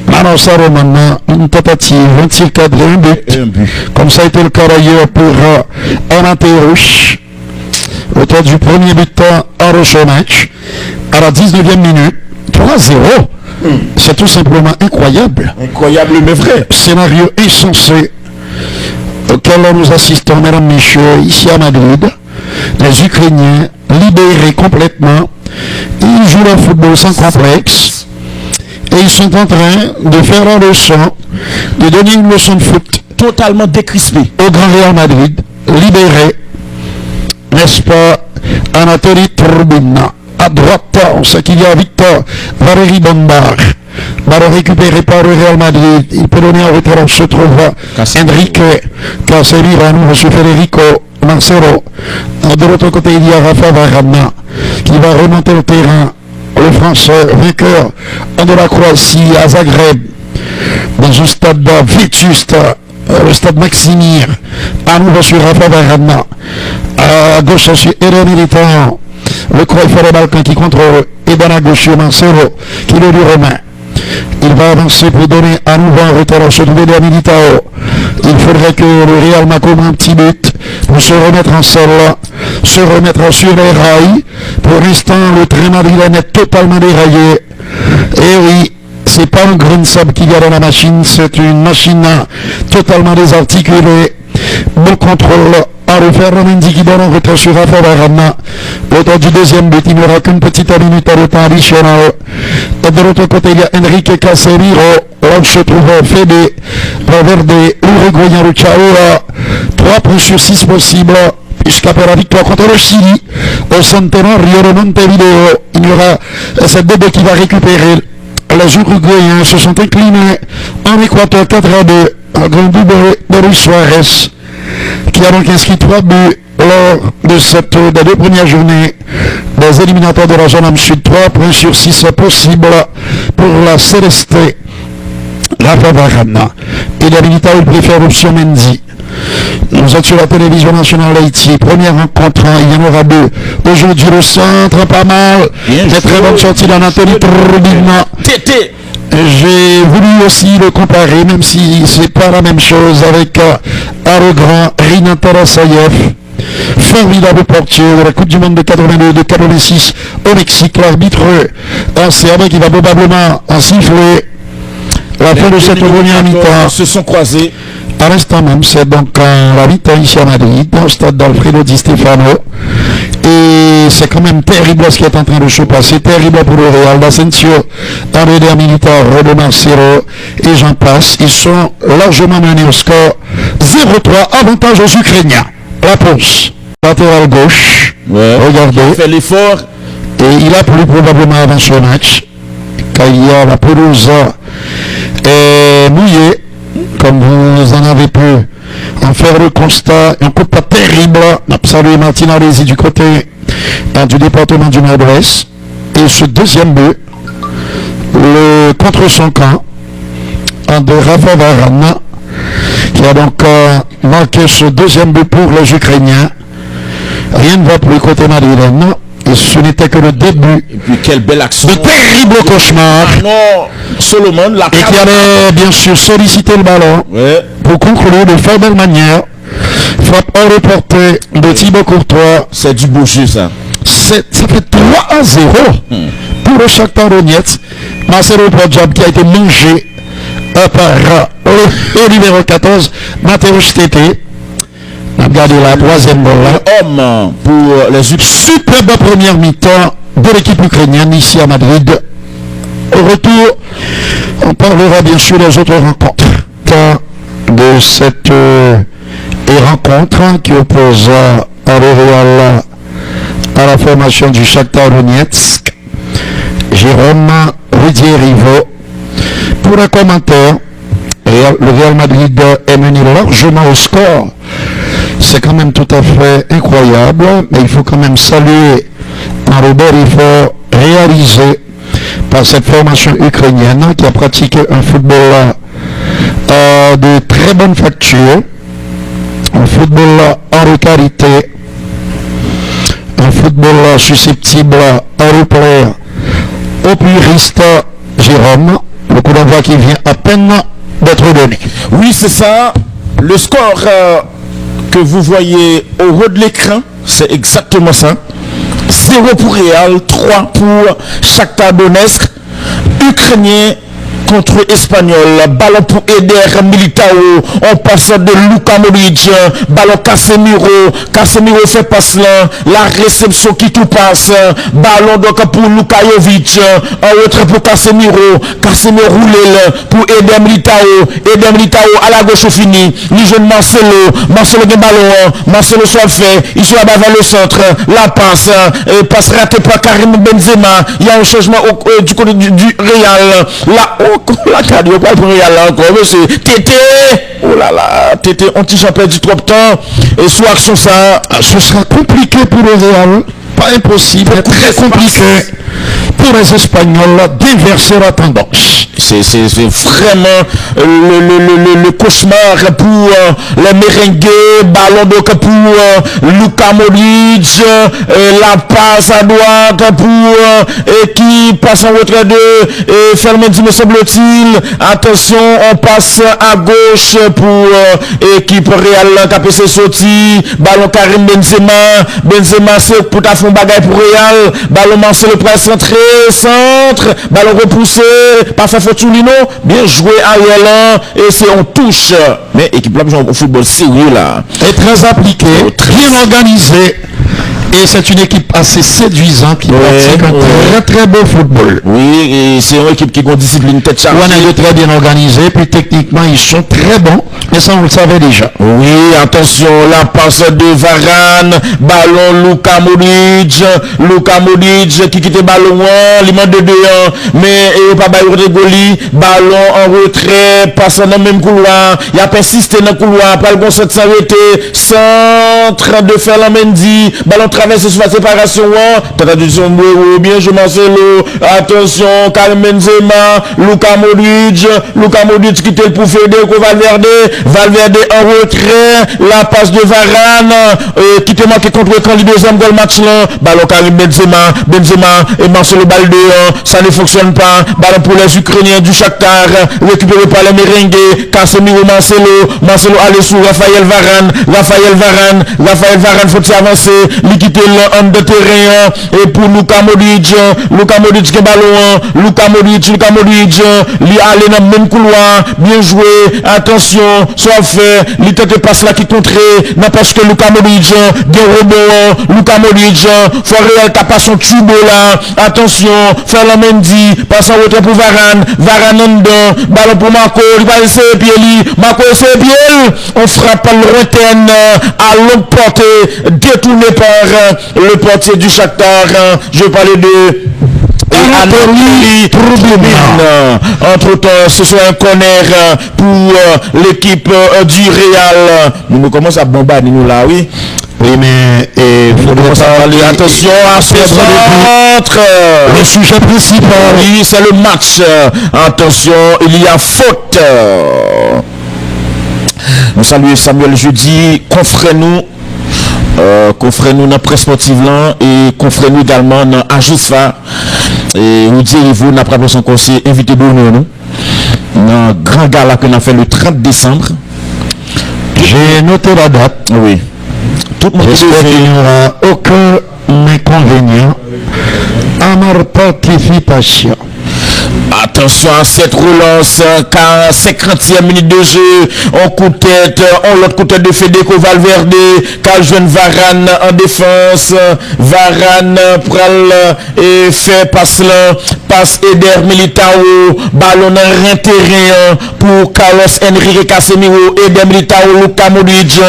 Manon Saromana, une tentative, un tir cadré, un but. Comme ça a été le cas d'ailleurs pour Anaterouche. Auteur du premier but en Rocher match, à la 19e minute, 3-0. C'est tout simplement incroyable. Incroyable mais vrai. Scénario insensé auquel nous assistons, mesdames, messieurs, ici à Madrid. Les Ukrainiens libérés complètement. Ils jouent le football sans complexe. Et ils sont en train de faire la leçon, de donner une leçon de foot. Totalement décrispé. Au Grand Real Madrid, libéré. N'est-ce pas, Anatoly Turbina. À droite, on sait qu'il y a Victor Valérie Bondar. Ballon récupéré par le Real Madrid. Il peut donner en retard, on se trouve Enrique Casemiro, M. Federico Marcelo. De l'autre côté, il y a Rafa Varane qui va remonter le terrain. Le Français vainqueur de la Croatie à Zagreb, dans un stade vétuste. Le stade Maximir, à nouveau sur Rafa Varane, à gauche sur Eder Militao, le Cruyff des Balkans qui contrôle et dans la gauche Marcelo, qui est du Romain. Il va avancer pour donner à nouveau un retour sur le Vélez Militao. Il faudrait que le Real Macom un petit but pour se remettre en selle, se remettre sur les rails. Pour l'instant, le train madrilène est totalement déraillé. Et oui, c'est pas un grain de sable qu'il y a dans la machine, c'est une machine totalement désarticulée. Bon contrôle à refaire. Mendy qui donne un retrait sur Rafa Varane. L'auteur du deuxième but, il n'y aura qu'une petite minute de temps additionnel. Et de l'autre côté, il y a Enrique Casemiro. Là où se trouve Fede Valverde, l'Uruguayen Luchaoua. 3 points sur 6 possibles. Puisqu'après la victoire contre le Chili, au Centenario de Montevideo, il y aura cette DB qui va récupérer. Les Uruguayens se sont inclinés en Équateur 4-2. Un grand double de Luis Suarez, qui a donc inscrit 3 buts lors de des 2 premières journées des éliminatoires de la zone am sud. 3 points sur 6 possibles pour la Celeste. Rafa Varane. Et la militaire, il préfère l'option Mendy. Nous êtes sur la télévision nationale Haïti. Première rencontre, il y en aura 2. Aujourd'hui, le centre, pas mal. Des très bonne sortie d'Anatoly Trubin. J'ai voulu aussi le comparer, même si c'est pas la même chose, avec le grand Rinat Tarasayev. Formidable portier de la Coupe du Monde de 82, de 86 au Mexique. L'arbitre en serbe qui va probablement en siffler la fin de cette première mi-temps. Se sont croisés. À l'instant même, c'est donc la mi-temps ici à Madrid, dans le stade d'Alfredo Di Stefano. Et c'est quand même terrible ce qui est en train de se passer. Terrible pour le Real d'Asensio, André Militao, de Marcelo, et j'en passe. Ils sont largement menés au score 0-3, avantage aux Ukrainiens. La pause, latéral gauche. Ouais. Regardez. Il fait l'effort. Et il a plu probablement avant ce match, car il y a la pelouse mouillée, comme vous en avez pu en faire le constat. Un coup pas terrible. Salut Martin Alési du côté du département du Nord-Ouest. Et ce deuxième but, contre son camp, de Rafa Varane, qui a donc marqué ce deuxième but pour les Ukrainiens. Rien ne va plus côté madrilène. Et ce n'était que le début. Et puis quelle belle action. De terrible cauchemar. Ah non, Solomon, la et qui allait bien sûr solliciter le ballon. Ouais. Pour conclure de fort belle manière. Frappe hors de portée de Thibaut Courtois. C'est du beau jeu ça. Ça fait 3-0 pour le Shakhtar Donetsk. Marcelo Podjab qui a été mangé par le numéro 14, Mateusz Tete. On a regardé la troisième balle. Homme pour les superbe première mi-temps de l'équipe ukrainienne ici à Madrid. Au retour, on parlera bien sûr des autres rencontres de cette rencontre qui oppose à Real à la formation du Shakhtar Donetsk. Jérôme Rudier-Rivo pour un commentaire. Le Real Madrid est mené largement au score. C'est quand même tout à fait incroyable, mais il faut quand même saluer un robert effort réalisé par cette formation ukrainienne qui a pratiqué un football de très bonne facture, un football en qualité, un football susceptible à replaire au puriste Jérôme, le coup d'envoi qui vient à peine d'être donné. Oui, c'est ça. Le score que vous voyez au haut de l'écran, c'est exactement ça. 0 pour Real, 3 pour Shakhtar Donetsk. Ukrainien contre Espagnol. Ballon pour Eder Militao. On passe de Luka Modric. Ballon Casemiro. Casemiro fait passe là. La réception qui tout passe. Ballon donc pour Luka Jovic. En retrait pour Casemiro. Casemiro roule pour Eder Militao. Eder Militao à la gauche au fini. Ni jeune Marcelo. Marcelo de ballon. Marcelo soit fait. Il soit vers le centre. La passe. Passe ratée par Karim Benzema. Il y a un changement du côté du Real. Là, la cardio pas pour Real encore, monsieur. Tété. Oh là là. Tété, on t'y jamais perdu trop de temps. Et sous action ça. Ce sera compliqué pour le Real. Pas impossible, mais très compliqué pour les Espagnols d'inverser la tendance. c'est vraiment le cauchemar pour les merengues. Ballon donc pour Luka Modric, la passe à droite pour qui passe en retrait de Ferland Mendy, me semble-t-il. Attention, on passe à gauche pour équipe Real KPC sorti. Ballon Karim Benzema c'est pour ta fond bagaille pour Real. Ballon Marcelo pour centré, centre, ballon repoussé, parfait Fortulino, bien joué Ariel et c'est on touche. Mais équipe là joue au football sérieux là. Et très appliqué, bien organisé. Et c'est une équipe assez séduisante qui pratique un très beau football. Oui, et c'est une équipe qui a une discipline tête chargée. On est très bien organisé, puis techniquement ils sont très bons, mais ça on le savait déjà. Oui, attention, la passe de Varane, ballon Luka Modric qui quitte le ballon, il manque de 2-1, mais il pas bailler Goli, ballon en retrait, passe dans le même couloir, il a persisté dans le couloir, après le bon centre s'arrêter, centre de Ferland Mendy, ballon traverse sur la séparation, traduction bien je Marcelo, attention, Karim Benzema, Luka Modric qui était pour Federico Valverde en retrait, la passe de Varane qui était marqué contre le deuxième goal match là, ballon Karim Benzema et Marcelo balle dehors, ça ne fonctionne pas, ballon pour les Ukrainiens du Shakhtar, récupéré par les merengues, Casemiro Marcelo allait sur Raphaël Varane faut-il avancer, quitter l'homme de terrain et pour Luka Modric qui ballon, Luka Modric lui aller dans le même couloir, bien joué, attention, soit fait, il tente passe là qui contrer, n'empêche que Luka Modric, bien rebond, Luka Modric, faut réel qui passe son tube là, attention, Ferland Mendy, passe en retrait pour Varane en dedans, ballon pour Marco, il va essayer pied Marco essaie pied, on frappe à lointaine, à longue portée, détourné par le portier du Shakhtar, je parlais de Anatoly Troubine. Entre temps, ce soit un corner pour l'équipe du Real. Nous commençons à bombarder nous là, oui. Oui, mais il faudrait pas aller. Attention à ce centre. Le sujet principal. Oui, c'est le match. Attention, il y a faute. Nous saluons Samuel Jeudi, confrère-nous dans la presse sportive là et confrère-nous également dans Agisfa et nous direz-vous n'a pas son conseil invité de nous dans grand gala que nous a fait le 30 décembre. J'ai noté la date. Oui. Tout le monde j'espère qu'il n'y aura aucun inconvénient à ma participation. Attention à cette relance, car 50e minute de jeu, on coup de tête, on l'autre coup de tête de Federico Valverde, car jeune Varane en défense, Varane pral et fait passe là, passe Eder Militao, ballon en intérieur pour Carlos Enrique Casemiro, Eder Militao, Luka Modric,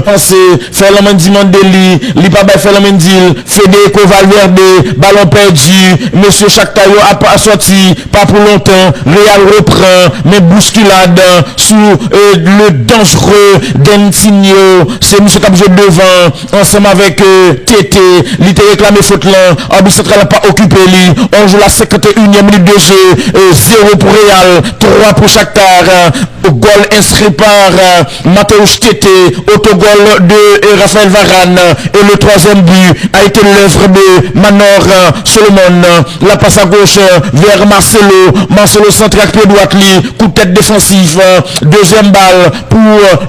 pensez, Ferland Mendy Mandeli, Lipa by Ferland Mendy, Federico Valverde, ballon perdu, Monsieur Shakhtar a pas sorti, pas pour longtemps, Real reprend, mais bousculade sous le dangereux Dentinho, c'est monsieur Capjou devant, ensemble avec Tété, il était réclamé faute là, arbitre central n'a pas occupé lui, on joue la 51e minute de jeu, 0 pour Real, 3 pour Shakhtar, goal inscrit par Mateusz Tété, autogol de Raphaël Varane, et le troisième but a été l'œuvre de Manor Solomon, la passe à gauche vers Marcelo centre avec pied droit, coup de tête défensif, deuxième balle pour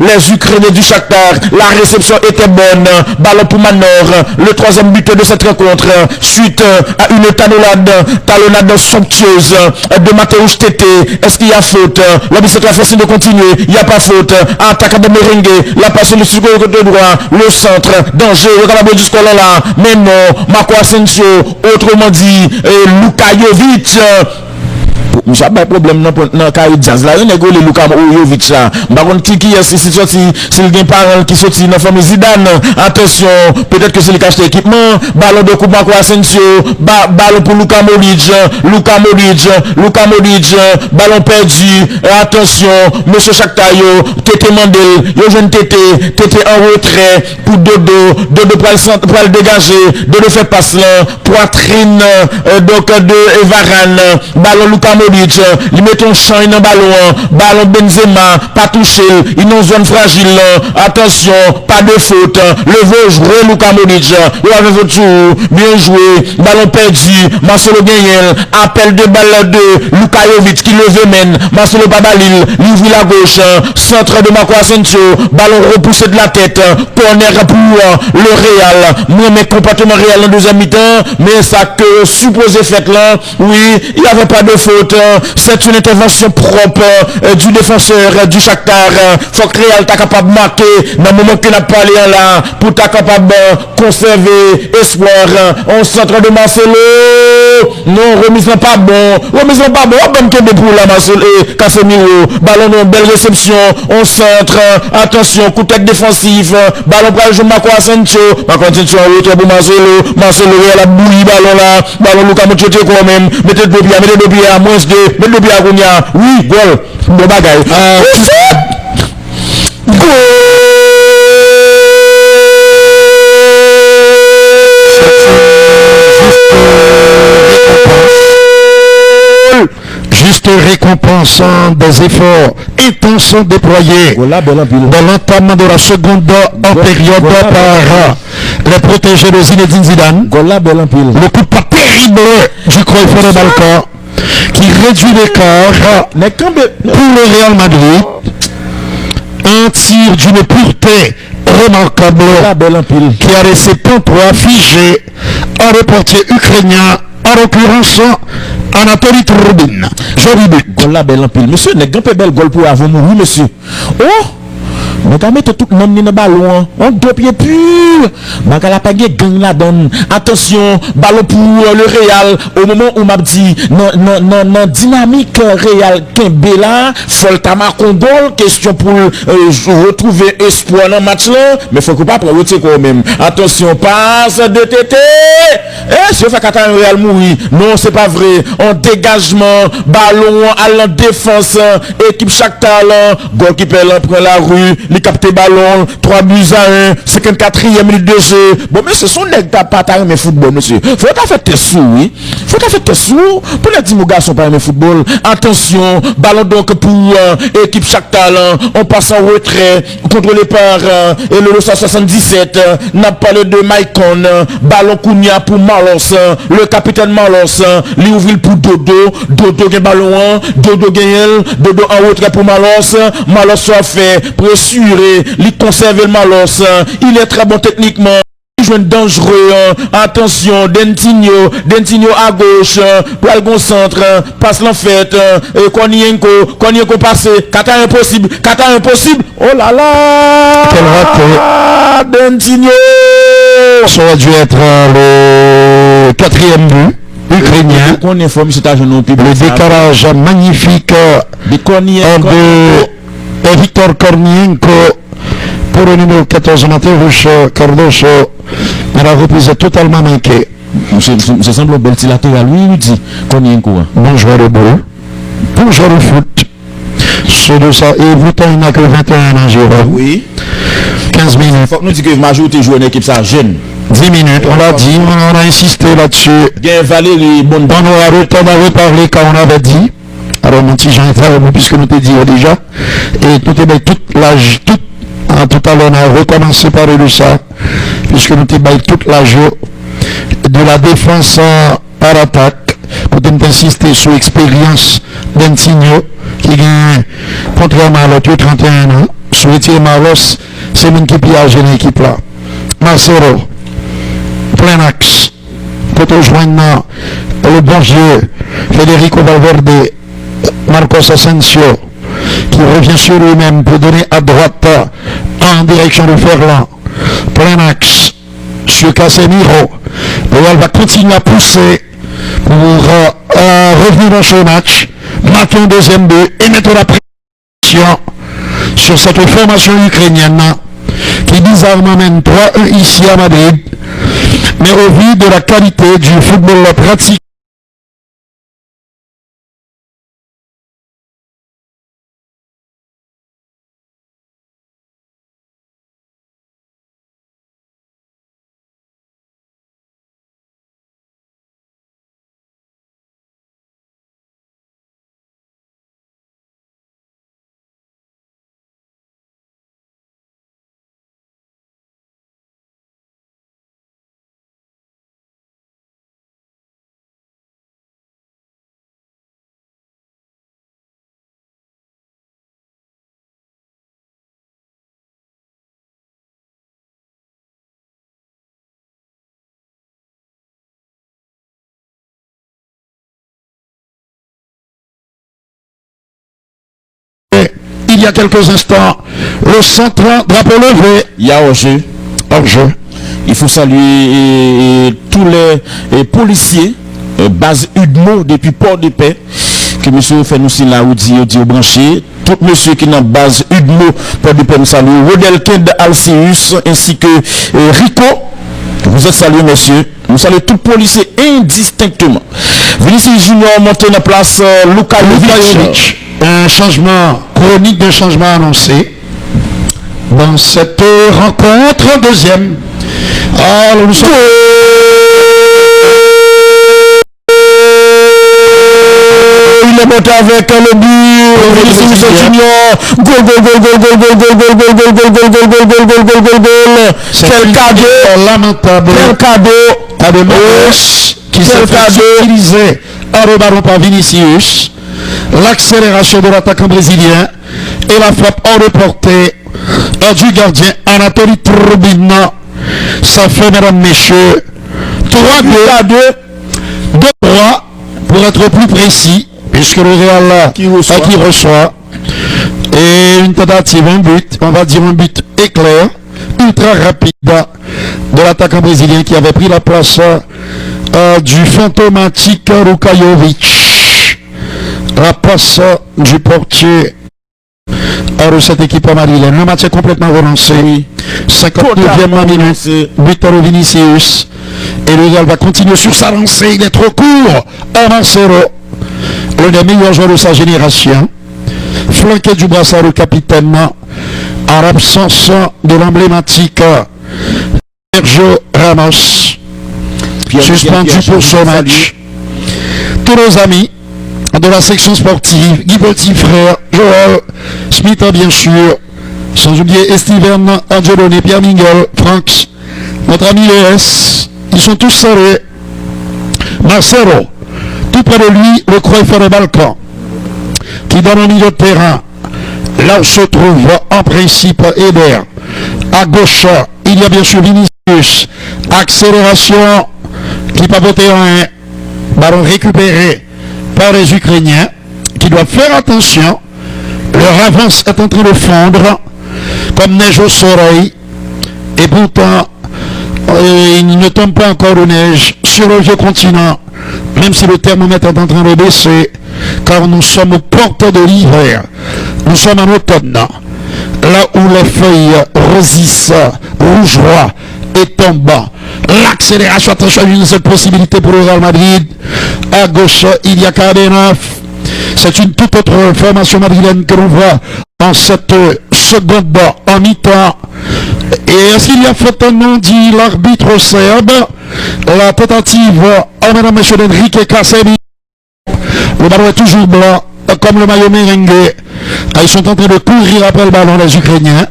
les Ukrainiens du Shakhtar, la réception était bonne, ballon pour Manor, le troisième but de cette rencontre, suite à une talonnade somptueuse de Mateusz Tété. Est-ce qu'il y a faute? L'arbitre a fait de continuer, il n'y a pas faute, attaque de Merengue, la passe sur le côté droit, le centre, danger, le du score là, mais non, Marco Asensio, autrement dit, Lukajovic Monsieur a pas problème dans carré jazz là, il nèg le Luka Modric là. Par contre qui est si sorti s'il gagne parole qui sorti dans famille Zidane, attention, peut-être que c'est le cache équipement, ballon de coupe Marco Asensio, ballon pour Luka Modric, ballon perdu. Attention, monsieur Shakhtar Tété Mandel, yo jeune Tété en retrait pour Dodo pour le dégager, Dodo fait passe là, poitrine donc de Varane, ballon Luka Modric, il met ton champ dans ballon Benzema, pas touché, il est en zone fragile, attention, pas de faute, le veau jouer Luka Modric, il avait votre tour, bien joué, ballon perdu, Marcelo Gagnel, appel de balle de Lukajovic qui levait mène, Marcelo Babalil, livre la gauche, centre de Marco Asensio, ballon repoussé de la tête, corner pour le Real, moi mes comportements Real en deuxième mi-temps, mais ça que supposé fait là, oui, il n'y avait pas de faute, c'est une intervention propre du défenseur du Shakhtar, faut que Real t'a capable de marquer dans le moment qu'il n'a pas parlé là, pour t'a capable de conserver espoir, on centre de Marcelo, non, remise n'est pas bon, bonne que pour la Marcelo et Casemiro, ballon non, belle réception, on centre, attention, coup de tête défensif, ballon pour le jeu Marco Asensio, Marco Asensio en retour pour Marcelo il a bouilli ballon Luka Modric quand même, mettez deux pieds à moins de, mettez deux pieds à Gounia, oui, goal, bon bagaille, juste récompensant des efforts intenses déployés dans l'entame de la seconde période par les protégés de Zinedine Zidane. Le coup de pas terrible du Cruyff de Balkan qui réduit l'écart pour le Real Madrid. Un tir d'une pureté remarquable qui a laissé Pantois figé un reporter ukrainien, en l'occurrence Anatoly Trubin. Joli but. Monsieur, n'est pas belle goal pour avant mourir, monsieur. Oh! Mais quand même, tout le monde dans le ballon, on deux pieds purs. Mais quand la pagaie gagne la donne. Attention, ballon pour le Real. Au moment où m'a dit, non, dynamique Real Kembela, Foltama Condol, question pour retrouver espoir dans le match là. Mais faut que pas prendre quand même. Attention, passe de TT. Si on fait qu'attendre un Real mourir. Non, c'est pas vrai. En dégagement, ballon à la défense, équipe Shakhtar, goalkeeper prend la rue. Les capté ballon, 3 buts à 1, 54e minute de jeu. Bon, mais ce sont des pas mais football, monsieur. Faut t'as fait tes sous, oui. Faut t'as fait tes sous. Pour les 10 garçons pas aimer football. Attention, ballon donc pour équipe Shakhtar. On passe en retrait, contrôlé par et le 177. N'a parlé de Maicon. Ballon Kounia pour Marlos. Le capitaine Marlos. Lui ouvre pour Dodo. Dodo gagne ballon. Dodo gagne. Dodo en retrait pour Marlos. Marlos soit fait. Pressuré. Il conserve le Marlos. Il est très bon techniquement. Jeune dangereux, attention, Dentinho à gauche, pour le centre, passe l'enfête, Konienko passe, Kata impossible, oh là là, quel raté, Dentinho, ça aurait dû être le 4e but ukrainien, le décalage magnifique de Victor Kornienko pour le numéro 14 Mateusz Cardoso, mais la reprise est totalement manquée. Ça semble un bel petit latéral, lui, il dit Kornienko. Bon joueur de boule, bon joueur de foot. C'est de ça, et pourtant il n'a que 21 ans, Jérôme. Oui. 15 minutes. Faut que nous disions que majorité joue une équipe ça jeune. 10 minutes, on l'a dit, on a insisté là-dessus. Bien Valérie, bonne. On aura le temps d'en reparler quand on avait dit. Alors mon petit Jean est avec nous puisque nous t'ai dit déjà. Et tout est bien, tout à l'heure on a recommencé par de ça. Puisque nous t'ai bien toute la jour de la défense par attaque. Pour insister sur l'expérience d'Antigno qui gagne contrairement à l'autre 31 ans. Sur Etienne Marlos, c'est une qui piage l'équipe là. Marcelo, plein axe. Pour te joindre le bon Dieu, Federico Valverde, Marcos Asensio, qui revient sur lui-même pour donner à droite en direction de Ferland. Plein axe sur Casemiro. Le Real va continuer à pousser pour revenir dans ce match. marqué un deuxième but et mettre la pression sur cette formation ukrainienne qui bizarrement mène 3-1 ici à Madrid. Mais au vu de la qualité du football pratique, il y a quelques instants, le centre drapeau levé. Il y a hors-jeu. Hors-jeu. Il faut saluer tous les policiers, base Udmo depuis Port-de-Paix, que monsieur fait nous si là où dit au branché. Tout monsieur qui est dans base Udmo Port-de-Paix nous salue. Rodelkind Alceus ainsi que Rico. Vous êtes salués, messieurs. Nous saluons tous les policiers indistinctement. Vinicius Junior monté dans la place Lukajovic. Un changement chronique d'un changement annoncé dans cette rencontre deuxième. Alors nous sommes... Il est monté avec le but. Vinicius Junior. Goal. Quel cadeau lamentable. Quel cadeau qui s'est fait utiliser à reballon par Vinicius. L'accélération de l'attaquant brésilien et la frappe hors de portée du gardien Anatoly Trubin. Ça fait, mesdames, messieurs, 3-2 pour être plus précis, puisque le Real qui reçoit et une tentative, un but, on va dire un but éclair, ultra rapide de l'attaquant brésilien qui avait pris la place du fantomatique Lukajovic. La passe du portier de cette équipe madrilène. Le match est complètement relancé. 59e minute, but de Vinicius. Et le Real va continuer sur sa lancée. Il est trop court. Marcelo, l'un des meilleurs joueurs de sa génération. Flanqué du brassard le capitaine en l'absence de l'emblématique Sergio Ramos. Suspendu pour ce match. Tous nos amis de la section sportive, Guy Petit Frère, Joël Smith bien sûr, sans oublier Steven, Angelone, Pierre Mingel, Franks, notre ami ES, ils sont tous serrés. Marcelo, tout près de lui, le Cruyff de Balkan, qui donne au milieu de terrain, là où se trouve en principe Eder. À gauche, il y a bien sûr Vinicius, accélération, qui pas voté en un, ballon récupéré par les Ukrainiens qui doivent faire attention. Leur avance est en train de fondre comme neige au soleil et pourtant il ne tombe pas encore de neige sur le vieux continent, même si le thermomètre est en train de baisser, car nous sommes aux portes de l'hiver. Nous sommes en automne, là où les feuilles rosissent, rougeoient et tombent. L'accélération, attention, une seule possibilité pour le Real Madrid. À gauche, il y a Cardenaf. C'est une toute autre formation madrilène que l'on voit en cette seconde en mi-temps. Et est-ce qu'il y a faute, non, dit l'arbitre serbe. La tentative, mesdames et messieurs, d'Enrique Casemiro. Le ballon est toujours blanc, comme le maillot merengue. Ils sont en train de courir après le ballon, les Ukrainiens.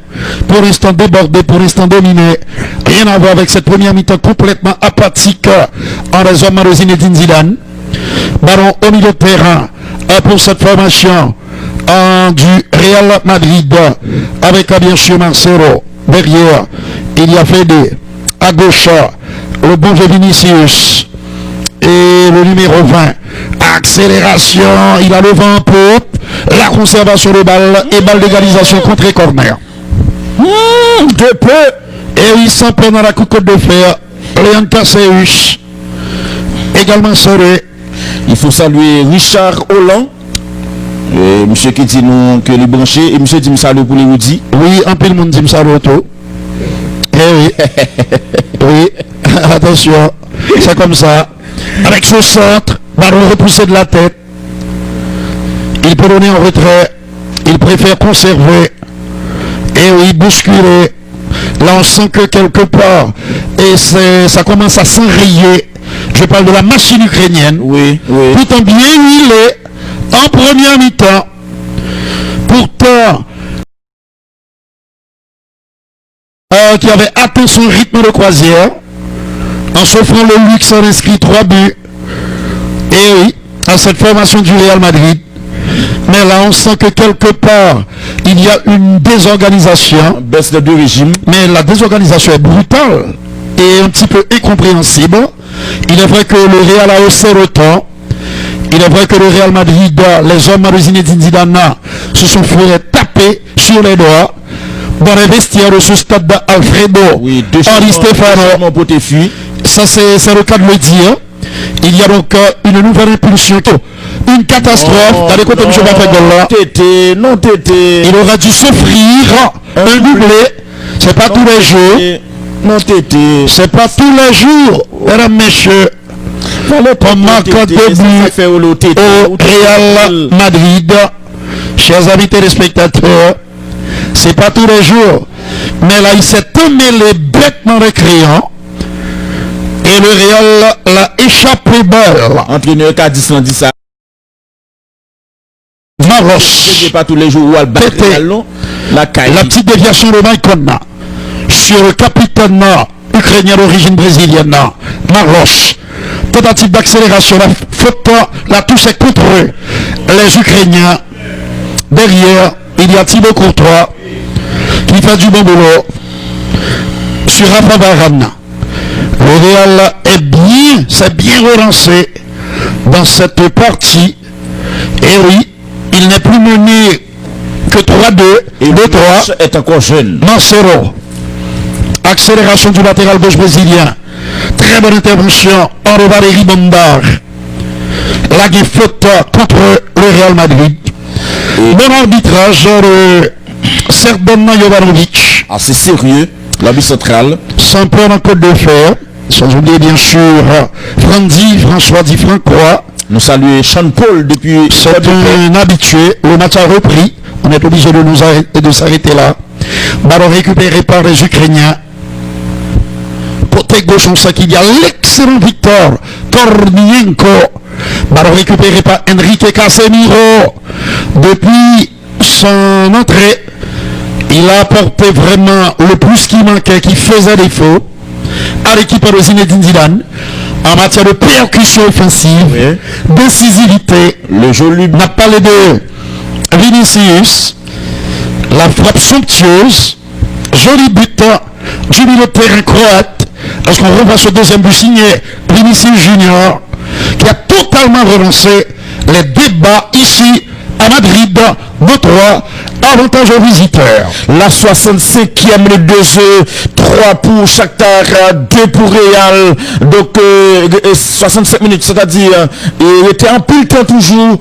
Pour l'instant débordé, pour l'instant dominé. Rien à voir avec cette première mi-temps complètement apathique en raison de Zinedine Zidane. Ballon au milieu de terrain pour cette formation du Real Madrid avec bien sûr Marcelo. Derrière, il y a Fede. À gauche, le bon jeu Vinicius. Et le numéro 20. Accélération, il a le vent en poupe. La conservation de balle et balle d'égalisation contre les corners. De peu. Et il s'en prend dans la coupe de fer. Léon Caceus. Également serré. Il faut saluer Richard Holland. Monsieur qui dit nous que les branchés et monsieur dit salut pour les Woody. Oui, un peu le monde dit salut tout. Eh oui. Oui, attention, c'est comme ça. Avec ce centre, ballon repoussé de la tête. Il peut donner en retrait. Il préfère conserver. Et oui, bousculer. Là, on sent que quelque part, et ça commence à s'enrayer. Je parle de la machine ukrainienne. Oui, oui. Pourtant bien huilé en première mi-temps. Pourtant, qui avait atteint son rythme de croisière en s'offrant le luxe en inscrit 3 buts. Et oui, à cette formation du Real Madrid. Mais là, on sent que quelque part, il y a une désorganisation. Baisse de deux régimes. Mais la désorganisation est brutale et un petit peu incompréhensible. Il est vrai que le Real a haussé le temps. Il est vrai que le Real Madrid, les hommes de Zinedine Zidane se sont fait taper sur les doigts dans les vestiaires de ce stade d'Alfredo. Oui, Henri Stefano. Ça, c'est le cas de le dire. Il y a donc une nouvelle impulsion, une catastrophe. Dans les côtés de M. Bafegola. Non, Tété. Il aura dû s'offrir un doublé. C'est pas tous les jours. Non, Tété. C'est pas tous les jours, mesdames, messieurs. On marque un début au Real Madrid. Chers amis téléspectateurs, c'est pas tous les jours. Mais là, il s'est emmêlé bêtement récréant. Et le Real l'a échappé belle. Entraîneur qui a dit ça. Maros. Pas tous les jours où elle bat la petite déviation de Maïkona sur le capitaine ukrainien d'origine brésilienne, Maros. Tentative d'accélération, la faute, la touche est contre eux. Les Ukrainiens. Derrière, il y a Thibaut Courtois qui fait du bon boulot sur Rafa Varane. Le Real s'est bien relancé dans cette partie. Et oui, il n'est plus mené que 3-2. Et 2-3 est encore jeune. Mancero. Accélération du latéral gauche brésilien. Très bonne intervention en Valérie Bondar. La faute contre le Real Madrid. Bon arbitrage de Serdan Jovanovic. Ah, c'est sérieux. L'arbitre central. Sans peur en côte de fer. Sans oublier bien sûr François Di Francois. Nous saluons Sean Paul depuis. C'est un habitué. Le match a repris. On est obligé de s'arrêter là. Ballon récupéré par les Ukrainiens. Côté gauche, on sait qu'il y a l'excellent Victor Kornienko. Ballon récupéré par Enrique Casemiro. Depuis son entrée, il a apporté vraiment le plus qui manquait, qui faisait défaut à l'équipe de Zinedine Zidane en matière de percussion offensive, décisivité. Le joli n'a parlé de Vinicius, la frappe somptueuse, joli but du milieu de terrain croate. Lorsqu'on revoit ce deuxième but signé Vinicius Junior, qui a totalement relancé les débats ici à Madrid, notoire, avantage aux visiteurs. La 65e minute de jeu, 3 pour Shakhtar, 2 pour Real. Donc 65 minutes, c'est-à-dire il était en pile temps toujours.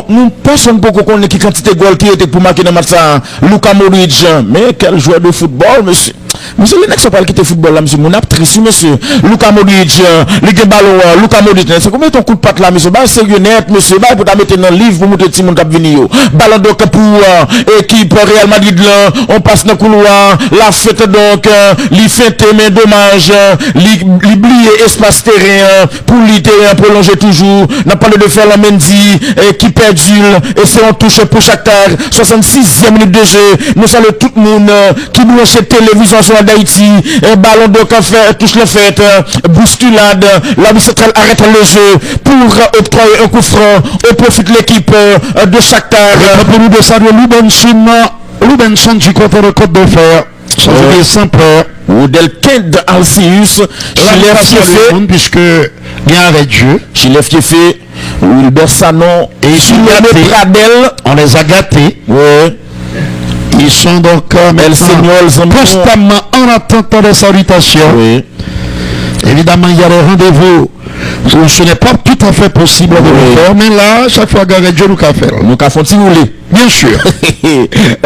Nous personne beaucoup connaît qui quantité de goal qui était pour marquer dans le match ça. Luka Modric, mais quel joueur de football, monsieur. Monsieur le next pas quitter football là, monsieur. Mon actrice, monsieur. Luka Modric, le ballon, Luka Modric. C'est combien ton coup de patte là, monsieur? Bah sérieux net, monsieur. Bah pour ta mettre dans le livre pour montrer Timon cap venir. Ballon donc pour équipe Real Madrid là, on passe dans le couloir, la fête donc, li fête mais dommage, li espace terrain pour li terrain prolonger toujours. N'a parlé de faire la Mendy qui perd et c'est en touche pour Shakhtar. 66e minute de jeu. Nous saluons tout le monde qui nous achète télévision sur d'Haïti. Ballon donc fait touche le fait, bousculade. La centrale arrête le jeu pour octroyer un coup franc au profit de l'équipe de Shakhtar. Pour nous de saluer Lubenson du côté de Côte de Fer. Sans oublier sans peur. Ou Delkend Alcius. Puisque bien avec Dieu. Chilef qui fait Wilber Sanon et Pradel. On les a gâtés. Ouais. Ils sont donc constamment en attente des salutations. Oui. Évidemment, il y a des rendez-vous où ce n'est pas tout à fait possible de le faire, mais là, chaque fois, Dieu nous a fait. Nous avons si vous voulez. Bien sûr.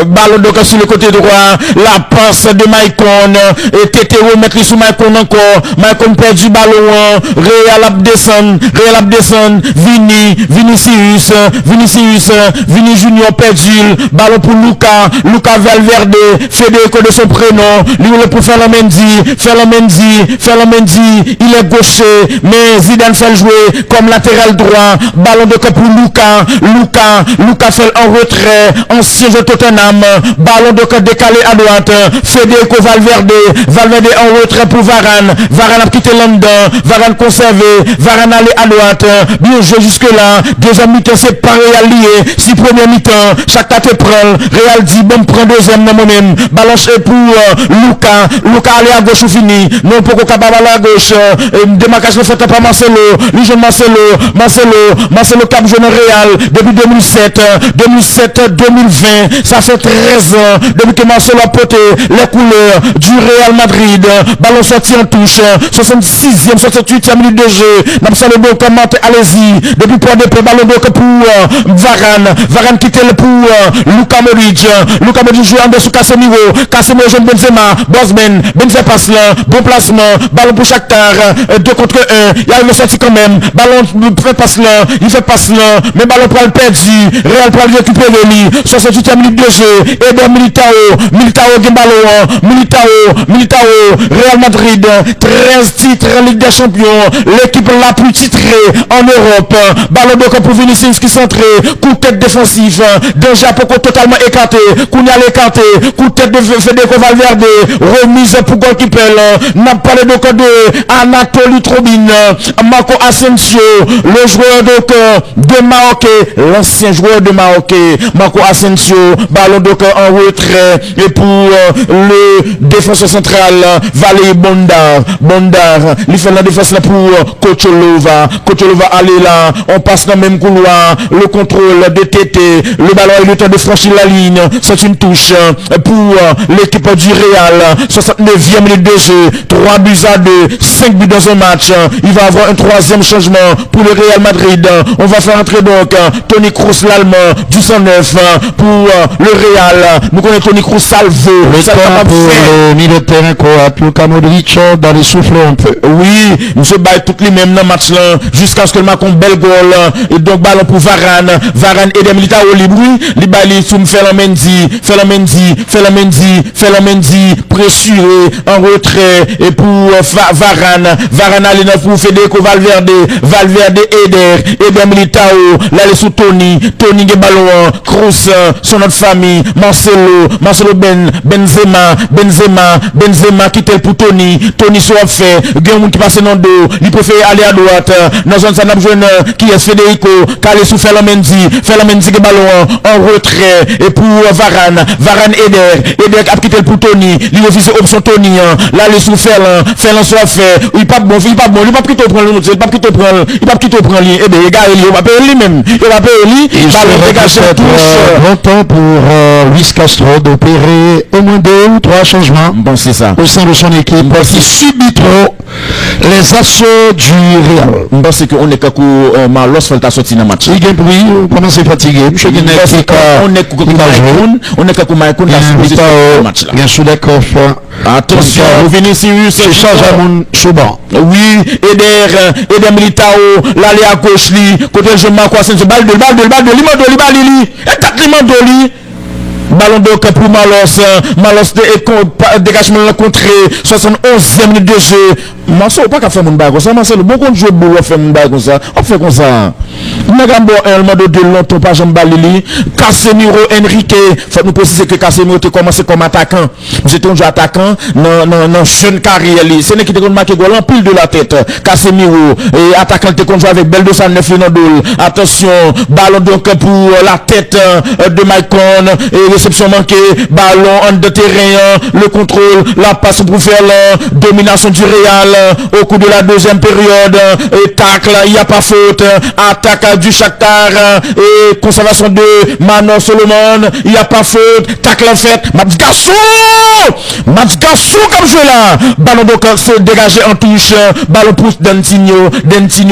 Ballon donc sur le côté droit, la passe de Maïkon, et Tétéo mettre sous Maïkon encore, Maïkon perd du ballon, Real descend, Vinicius Junior perdu, ballon pour Luca Valverde, Federico de son prénom, lui pour Ferland-Mendy, il est gaucher, mais Zidane fait le jouer comme latéral droit, ballon de pour Luca fait en retrait, ancien jeu Tottenham, ballon de code décalé à droite, Federico Valverde en retrait pour Varane a quitté London, Varane conservé, Varane allé à droite, bien joué jusque là, deuxième mi-temps c'est pas Real lié, si premier mi-temps, chaque tête prend, Real dit bon prend deuxième non moi-même, ballon pour Luca allé à gauche ou fini, non pour qu'on aller à gauche, démarcation faite par Marcelo cap jeune Real depuis 2020, ça fait 13 ans depuis que Marcelo a porté les couleurs du Real Madrid. Ballon sorti en touche, 66e, 68e minute de jeu. Namsalo donc comment allez-y. Depuis point de près, ballon donc pour Varane quitte le pour Luka Modric joue en dessous Casemiro jeune Benzema, Benzema passe là, bon placement, ballon pour Shakhtar, 2 contre 1, il arrive sorti quand même, ballon fait passe là, mais ballon pour le perdu, Real pour le récupérer lui, 68e minute de jeu, Eder Militao Real Madrid, 13 titres en Ligue des Champions, l'équipe la plus titrée en Europe, ballon donc pour Vinicius qui centré, coup de tête défensif, déjà Poco totalement écarté, Kounial écarté, coup de tête de Federico Valverde, remise pour goalkeeper, n'a parlé donc de Anatoly Trobin, Marco Asensio, le joueur donc de Maroc, l'ancien joueur de Maroc, Marco Asensio, ballon donc en retrait, et pour le défenseur central, Valérie Bondar, il fait la défense là pour Kocholova allez là, on passe dans le même couloir, le contrôle de TT, le ballon a eu le temps de franchir la ligne, c'est une touche pour l'équipe du Real, 69e minute de jeu, 3 buts à 2, 5 buts dans un match, il va avoir un troisième changement pour le Real Madrid, on va faire entrer donc Toni Kroos l'Allemand du 109 pour le Real, nous connaissons Toni Kroos salvo, pour le milieu de terrain croate, Luka Modric dans les souffles un peu. Oui, nous se battons toutes les mêmes dans le match là, jusqu'à ce que le match un bel goal, et donc ballon pour Varane et des militaires au libre, les balles sous Ferland-Mendy, pressuré en retrait, et pour Varane allez pour Federico Valverde Eder Militao, là les sous Tony qui ballon, Kroos, son autre famille, Marcelo Benzema qui tel pour Tony soit fait, Guillaume qui passe dans le dos, il préfère aller à droite, dans un sanab jeune qui est Federico, qui allait sous Ferland-Mendy qui ballon en retrait, et pour Varane Eder qui a quitté pour Tony, il refuse option Tony, là les sous Ferland soit fait, il pas bon, il pas quitter prendre le il pas quitter prendre lui, et bien les gars il va payer lui même, il va payer lui, il va dégager touche. Bon temps pour Luis Castro d'opérer au moins 2 ou 3 changements. Bon, c'est ça. Au sein de son équipe qui subit trop les assauts du Real. Bon, c'est qu'on est qu'à Marlos fait ta sortie dans le match. Il gagne oui, comment c'est fatigué. On est qu'à Maïkoun la supposition dans le match là. Bien sûr, d'accord. Attention, Vinicius, c'est change à mon Souban. Oui, Eder Militao, l'aller à gauche, côté le jeune Marco Asensio, balle de ballon donc pour Malos dégagement contré, 71e minute de jeu. Marcelo pas qu'à faire mon bague comme ça, Marcelo bon contre jeu beau faire mon bague comme ça. On fait comme ça. Nagambo un de longtemps pas Jean Balili, Casemiro Enrique, faut nous préciser que Casemiro a commencé comme attaquant. J'étais un joueur attaquant dans jeune carrière, c'est une qui était marqué goal en pile de la tête. Casemiro et attaquant était joué avec Bel 209 Fernandol. Attention, ballon donc pour la tête de Maicon et réception manquée, ballon en de terrain, le contrôle, la passe pour faire la domination du Real au cours de la deuxième période, et tacle, il n'y a pas faute, attaque du Shakhtar et conservation de Manor Solomon. Il n'y a pas faute. Tacle en fait. Match garçon comme jeu là. Ballon donc se dégager en touche. Ballon pousse Dentinho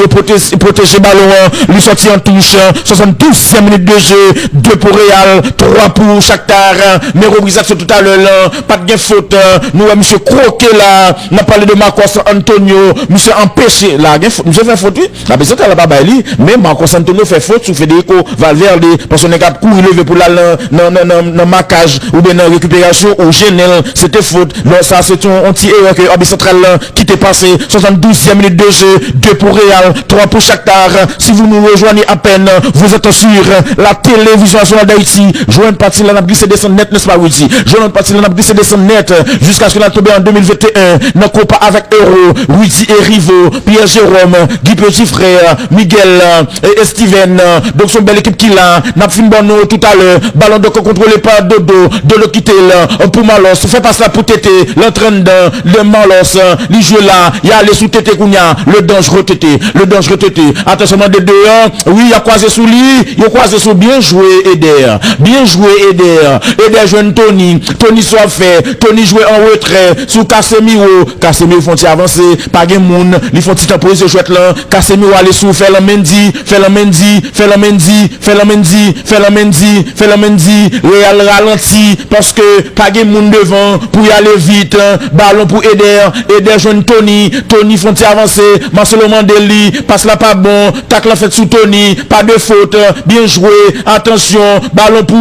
protégé ballon. Lui sorti en touche. 72e minute de jeu. 2 pour Real, 3 pour Shakhtar. Mais rebrisation tout à l'heure. Pas de faute. Nous monsieur Croquet là. On a parlé de Marcos Antonio. Monsieur empêché là. Monsieur fait faute. La personne elle a pas baillé. Mais Marcos Antonio fait faute sur Federico Valverde. Parce qu'on est capable de courir lever pour la dans marquage ou bien dans récupération ou Genel. C'était faute. Là, ça c'est un petit erreur que Abi Central qui t'est passé. 72e minute de jeu. 2 pour Real, 3 pour Shakhtar. Si vous nous rejoignez à peine, vous êtes sur la télévision nationale d'Haïti. Joint parti là, n'a glissé descend net, n'est-ce pas, Rudy? Joint parti là, n'a glissé descend net jusqu'à ce qu'on a tombé en 2021. N'a pas avec Euro, Rudy et Rivo, Pierre Jérôme, Guy Petit Frère, Miguel et Steven. Donc, son belle équipe qui l'a. N'a fait une bonne tout à l'heure. Ballon de contrôlé par Dodo quitter là pour Malos. Fait passer là pour Tété. L'entraîne de Malos. Il joue là. Il y a les sous Tété Kounia. Le dangereux Tété. Attention de 2 ans. Oui, il a croisé sous lui. Il a croisé sous bien joué Eder. Eder jeune Tony. Tony soit fait. Tony joué en retrait. Sous Casemiro. Casemiro font avancer. Pas de monde. Ils font petit tempo. Ils jouent là. Casemiro aller sous. Fait la Mendy. Real ralenti. Parce que pas de monde devant. Pour y aller vite. Ballon pour Eder jeune Tony. Tony font avancer. Marcelo Mandeli. Passe là pas bon. Tacle fait sous Tony. Pas de faute. Bien joué. Attention. Ballon pour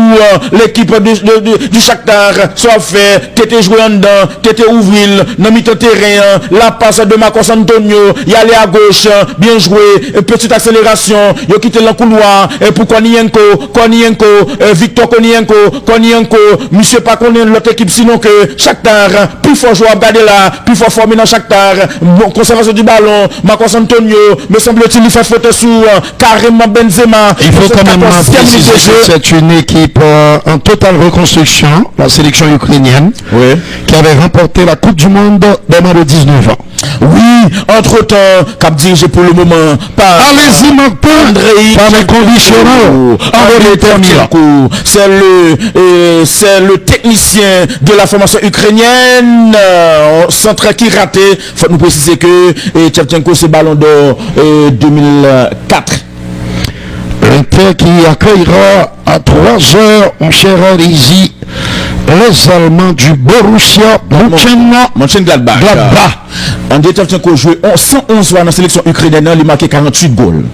l'équipe du Shakhtar. Soit fait. Tété joué en dedans. Tété ouvrir. Non mi terrain. La passe de Marcos Antonio. Il allait à gauche. Bien joué. Petite accélération. Il a quitté le couloir. Et pour Konienko. Victor Konienko. Monsieur pas connaît l'autre équipe sinon que Shakhtar. Plus fort joueur regarder là. Plus fort formé dans Shakhtar. Bon, conservation du ballon. Marcos Antonio. Me semble-t-il il fait faute sous carrément Benzema. Il faut quand même préciser que c'est une équipe en totale reconstruction, la sélection ukrainienne, qui avait remporté la Coupe du Monde dès le 19 ans. Oui, entre-temps, cap dirigé pour le moment par allez-y Martin, par les conditionnels. C'est le technicien de la formation ukrainienne, centre qui raté. Faut nous préciser que Shevchenko c'est ballon d'or 2004. L'Inter qui accueillera à 3h, mon cher Alizi, les Allemands du Borussia Mönchengladbach. Andrei Shevchenko joué 111 fois dans la sélection ukrainienne, il a marqué 48 goals.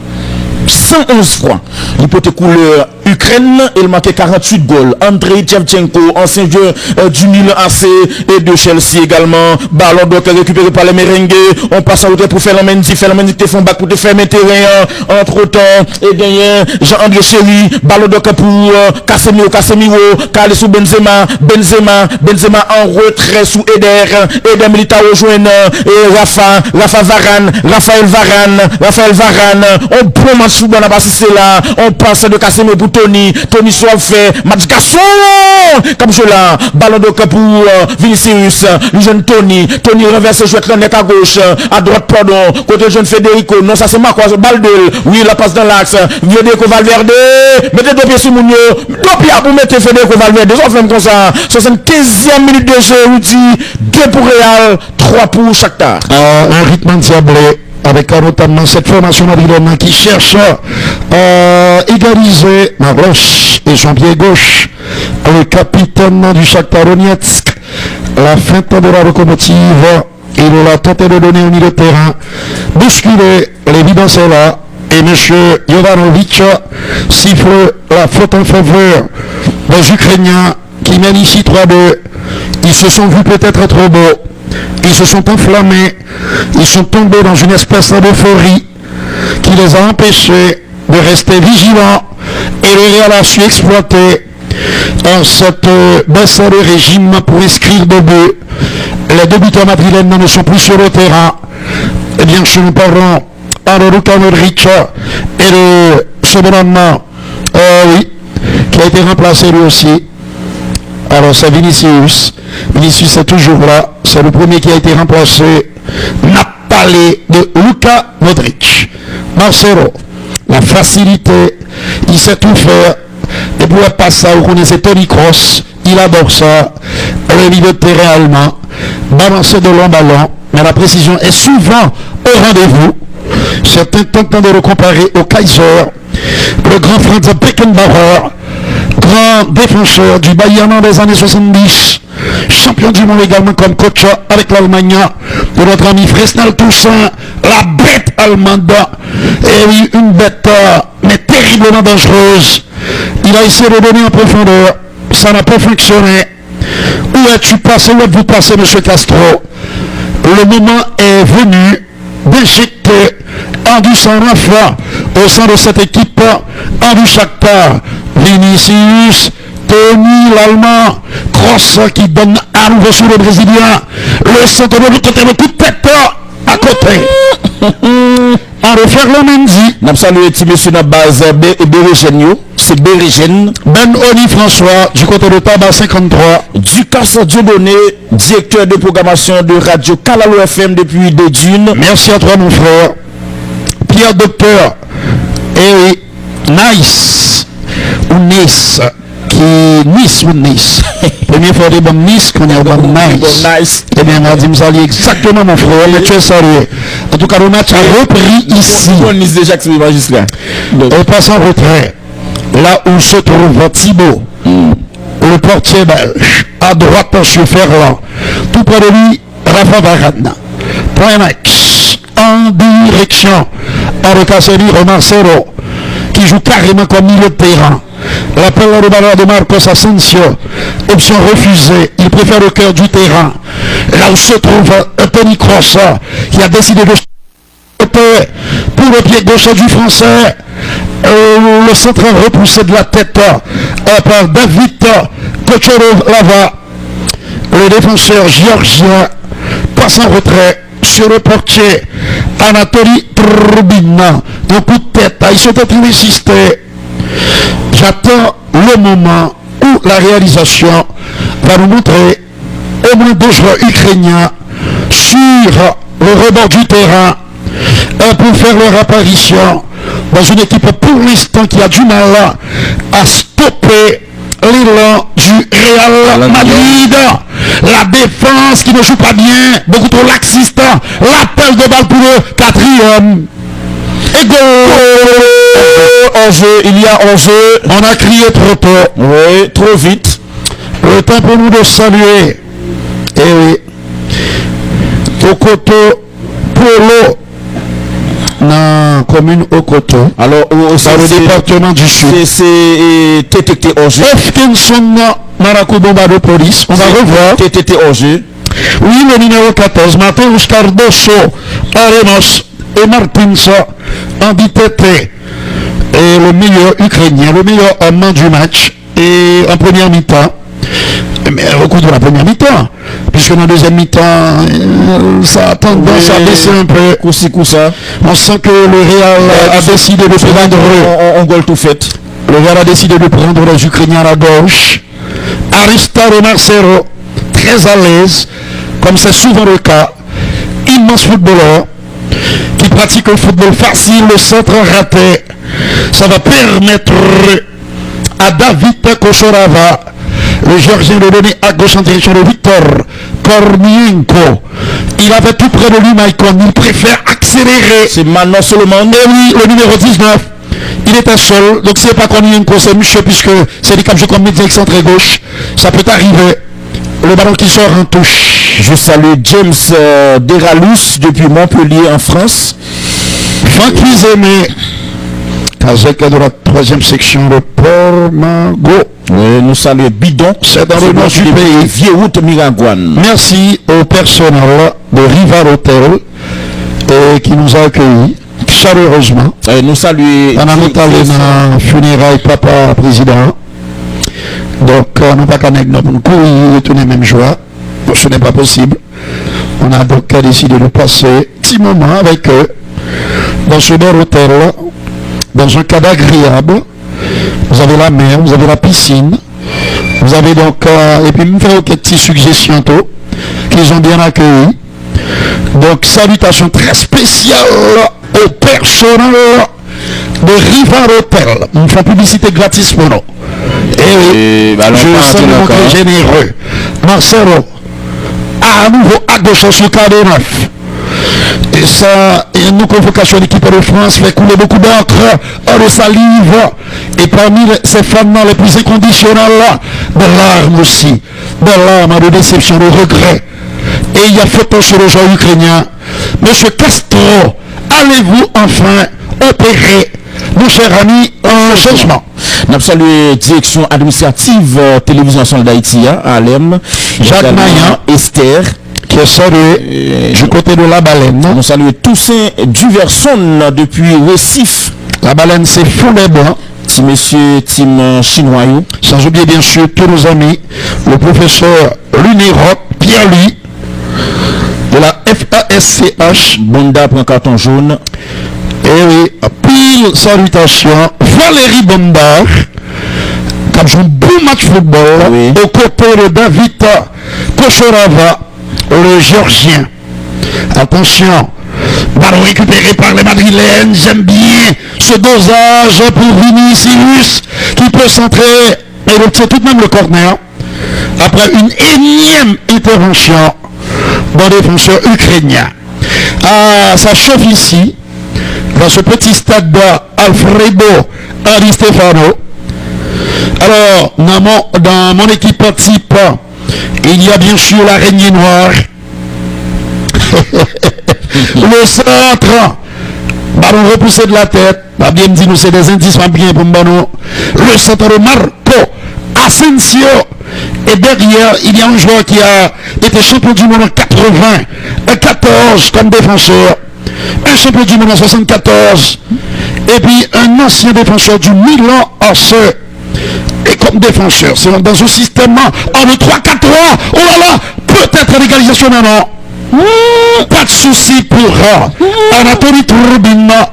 111 fois. Il peut couleur Ukraine, il marqué 48 goals. Andrei Shevchenko, ancien joueur du Milan AC et de Chelsea également. Ballon donc récupéré par les merengues. On passe à l'autre pour faire Mendy qui te font back pour te fermer terrain. Entre temps, et gagné Jean-André Chéri. Ballon donc pour Casemiro, calé sous Benzema en retrait sous Eder Militao rejoint et Raphaël Varane. On prend match football on a passé là. On passe de Casemiro pour Tony soit fait match garçon comme je là. Ballon de pour Vinicius, le jeune Tony renverse jouet là net à gauche, à droite pardon, côté jeune Federico. Non ça c'est Marcos Balde. Oui la passe dans l'axe. Federico Valverde. Mettez deux pieds sur Mounio. Deux pieds pour mettre Federico Valverde. On fait comme ça. 75e minute de jeu. 2 pour Real, 3 pour Shakhtar. Un rythme diablé. Avec notamment cette formation madrilène qui cherche à égaliser Maros et son pied gauche, le capitaine du Shakhtar Donetsk, la feinte de la locomotive, il a tenté de donner au milieu de terrain, bousculer, l'évidence est là, et M. Jovanovic siffle la faute en faveur des Ukrainiens qui mènent ici 3-2. Ils se sont vus peut-être trop beaux. Ils se sont enflammés, ils sont tombés dans une espèce d'euphorie qui les a empêchés de rester vigilants et le Real a su exploiter cette baisse de régime pour inscrire des buts. Les deux buteurs madrilènes ne sont plus sur le terrain. Eh bien, chez nos parents, Luka Modric et le second qui a été remplacé lui aussi. Alors c'est Vinicius est toujours là, c'est le premier qui a été remplacé, n'a parlé de Luka Modric. Marcelo, la facilité, il sait tout faire. Et pour pas ça, vous connaissez Tony Kroos, il adore ça. Le milieu de terrain allemand, balancer de long ballon, mais la précision est souvent au rendez-vous. Certains tentent de le comparer au Kaiser, le grand Franz Beckenbauer, grand défenseur du Bayern des années 70, champion du monde également comme coach avec l'Allemagne, de notre ami Fresnel Toussaint, la bête allemande, et oui, une bête, mais terriblement dangereuse. Il a essayé de donner en profondeur, ça n'a pas fonctionné. Où es-tu passé, où êtes-vous passé, monsieur Castro? Le moment est venu d'injecter Andy Sanrafa au sein de cette équipe, Andy Shakhtar, Vinicius, Tony l'Allemand, Kroos qui donne à nouveau sur le Brésilien, le centre de l'autre côté, le coup de tête à côté. On refaire le Mendy. Nous saluons petit monsieur dans base Bérégène, c'est Bérégène. Ben Oni François, du côté de Tabac 53. Ducasse Dieudonné, directeur de programmation de Radio Kalalo FM depuis des dunes. Merci à toi mon frère. Pierre Docteur. Et Nice. Ou Nice. Nice ou Nice. Première fois de bon Nice qu'on est au bon Nice. Eh bien, on dit exactement mon frère, mais tu es salué. En tout cas, le match a repris ici. On Nice déjà que c'est magistrat. On passe en retrait. Là où se trouve Thibaut, le portier belge, à droite sur Ferland. Tout près de lui, Rafa Varane. Point max. En direction. Avec Casemiro Marcelo, qui joue carrément comme milieu de terrain. L'appel de ballon de Marcos Asensio, option refusée, il préfère le cœur du terrain. Là où se trouve Tony Kroos, qui a décidé de pour le pied gauche du français, le centre repoussé de la tête par David Kocherov-Lava. Le défenseur géorgien passe en retrait sur le portier Anatoly Trubin. Un coup de tête, ils sont en train d'insister. J'attends le moment où la réalisation va nous montrer au moins 2 joueurs ukrainiens sur le rebord du terrain pour faire leur apparition dans une équipe pour l'instant qui a du mal à stopper l'élan du Real Madrid. La défense qui ne joue pas bien, beaucoup trop laxiste. L'appel de balle pour le 4e. Et go! Enjeu, il y a enjeu. On a crié trop tôt. Oui, trop vite. Le temps pour nous de saluer. Et oui. Okoto Polo. Dans commune Okoto. Alors, dans le département du Sud. C'est TTT enjeu. Hopkinson Maracubomba de police. On va revoir. TTT enjeu. Oui, le numéro 14. Mateus Cardoso Arenos et Martins Andy Tete. Et le meilleur Ukrainien, le meilleur homme du match. Et en première mi-temps, mais au cours de la première mi-temps, puisque dans la deuxième mi-temps, ça a tendance à baisser un peu. On sent que le Real a décidé de prendre. On goal tout fait. Le Real a décidé de prendre les Ukrainiens à la gauche. Aristaro Marcelo, très à l'aise, comme c'est souvent le cas. Immense footballeur qui pratique un football facile, le centre raté. Ça va permettre à David Kocherov, le Géorgien, de donner à gauche en direction de Victor Kornienko. Il avait tout près de lui, Maïkon. Il préfère accélérer. C'est Manon Solomon. Et oui, le numéro 19. Il était seul. Donc, si ce n'est pas Kornienko, c'est Michel, puisque c'est lui qui a joué comme médian excentré gauche. Ça peut arriver. Le ballon qui sort en touche. Je salue James Deralus depuis Montpellier en France. Franck Cuisemé. Kazek de la 3e section de Pormago. Oui, nous saluons Bidon. C'est dans le nord du pays. Vieux route Miragouane. Merci au personnel de Rival Hotel qui nous a accueillis chaleureusement. Et nous saluons. On a notamment dans funérailles papa président. Donc, on n'a pas qu'à nous courir retourner même joie. Ce n'est pas possible. On a donc décidé de passer un petit moment avec eux dans ce bel hôtel, dans un cadre agréable. Vous avez la mer, vous avez la piscine. Vous avez donc, et puis me faire quelques petites suggestions qu'ils ont bien accueillis. Donc, salutations très spéciales au personnel de Riva Hotel. Nous faisons publicité gratis pour nous. Et oui, je salue mon très généreux. Marcelo, à nouveau à gauche sur le cadre 9. Et ça, et une convocation de l'équipe de France fait couler beaucoup d'encre, de salive. Et parmi ces femmes les plus inconditionnelles, de larmes aussi. De larmes, de déception, de regret. Et il y a photo sur le joueur ukrainien. Monsieur Castro, allez-vous enfin opérer, mon cher ami, un changement? Nous saluons direction administrative télévision nationale d'Haïti à Alem, Jacques Maillan, Esther, qui est salué du côté de la baleine. Nous saluons Toussaint Duverson depuis Récif. La baleine, c'est Foulet Blanc. Petit monsieur Tim Chinoyou. Sans oublier bien sûr tous nos amis, le professeur Lunéroc, Pierre-Louis, de la FASCH. Bonda prend carton jaune. Et oui, pile salutation, Valérie Bondar, qui a joué un bon match football, oui, aux côtés de David Kochorava, le Géorgien. Attention, ballon récupéré par les Madrilènes, j'aime bien ce dosage pour Vinicius, qui peut centrer et obtient tout de même le corner, après une énième intervention d'un défenseur ukrainien. Ah, ça chauffe ici, dans ce petit stade d'Alfredo Di Stefano. Alors, dans mon équipe type, il y a bien sûr l'araignée noire. Le centre, ballon repoussé de la tête. Bien dit, nous c'est des indices bien pour nous. Le centre de Marco Asensio. Et derrière, il y a un joueur qui a été champion du monde en 94 comme défenseur. Un champion du monde en 74. Et puis un ancien défenseur du Milan AC. Et comme défenseur, c'est dans un système en 3-4-3. Oh là là, peut-être l'égalisation maintenant. Pas de souci pour Anatoly Troubina,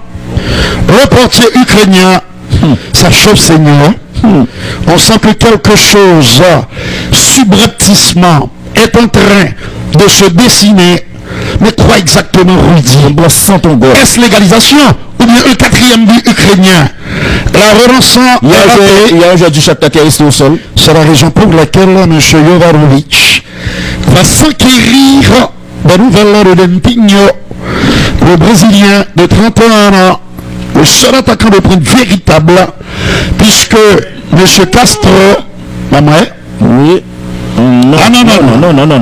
le portier ukrainien. Ça chauffe, Seigneur. On sent que quelque chose subrepticement est en train de se dessiner. Mais quoi exactement, Rudy? Est-ce l'égalisation ou bien un quatrième but ukrainien? La relançant, il y a un joueur du Shakhtar qui est resté au sol. C'est la raison pour laquelle M. Jovanovic va s'enquérir de nouvelles de Pinho, le Brésilien de 31 ans, le seul attaquant de pointe véritable, puisque M. Castro, maman, oui. Non, ah non.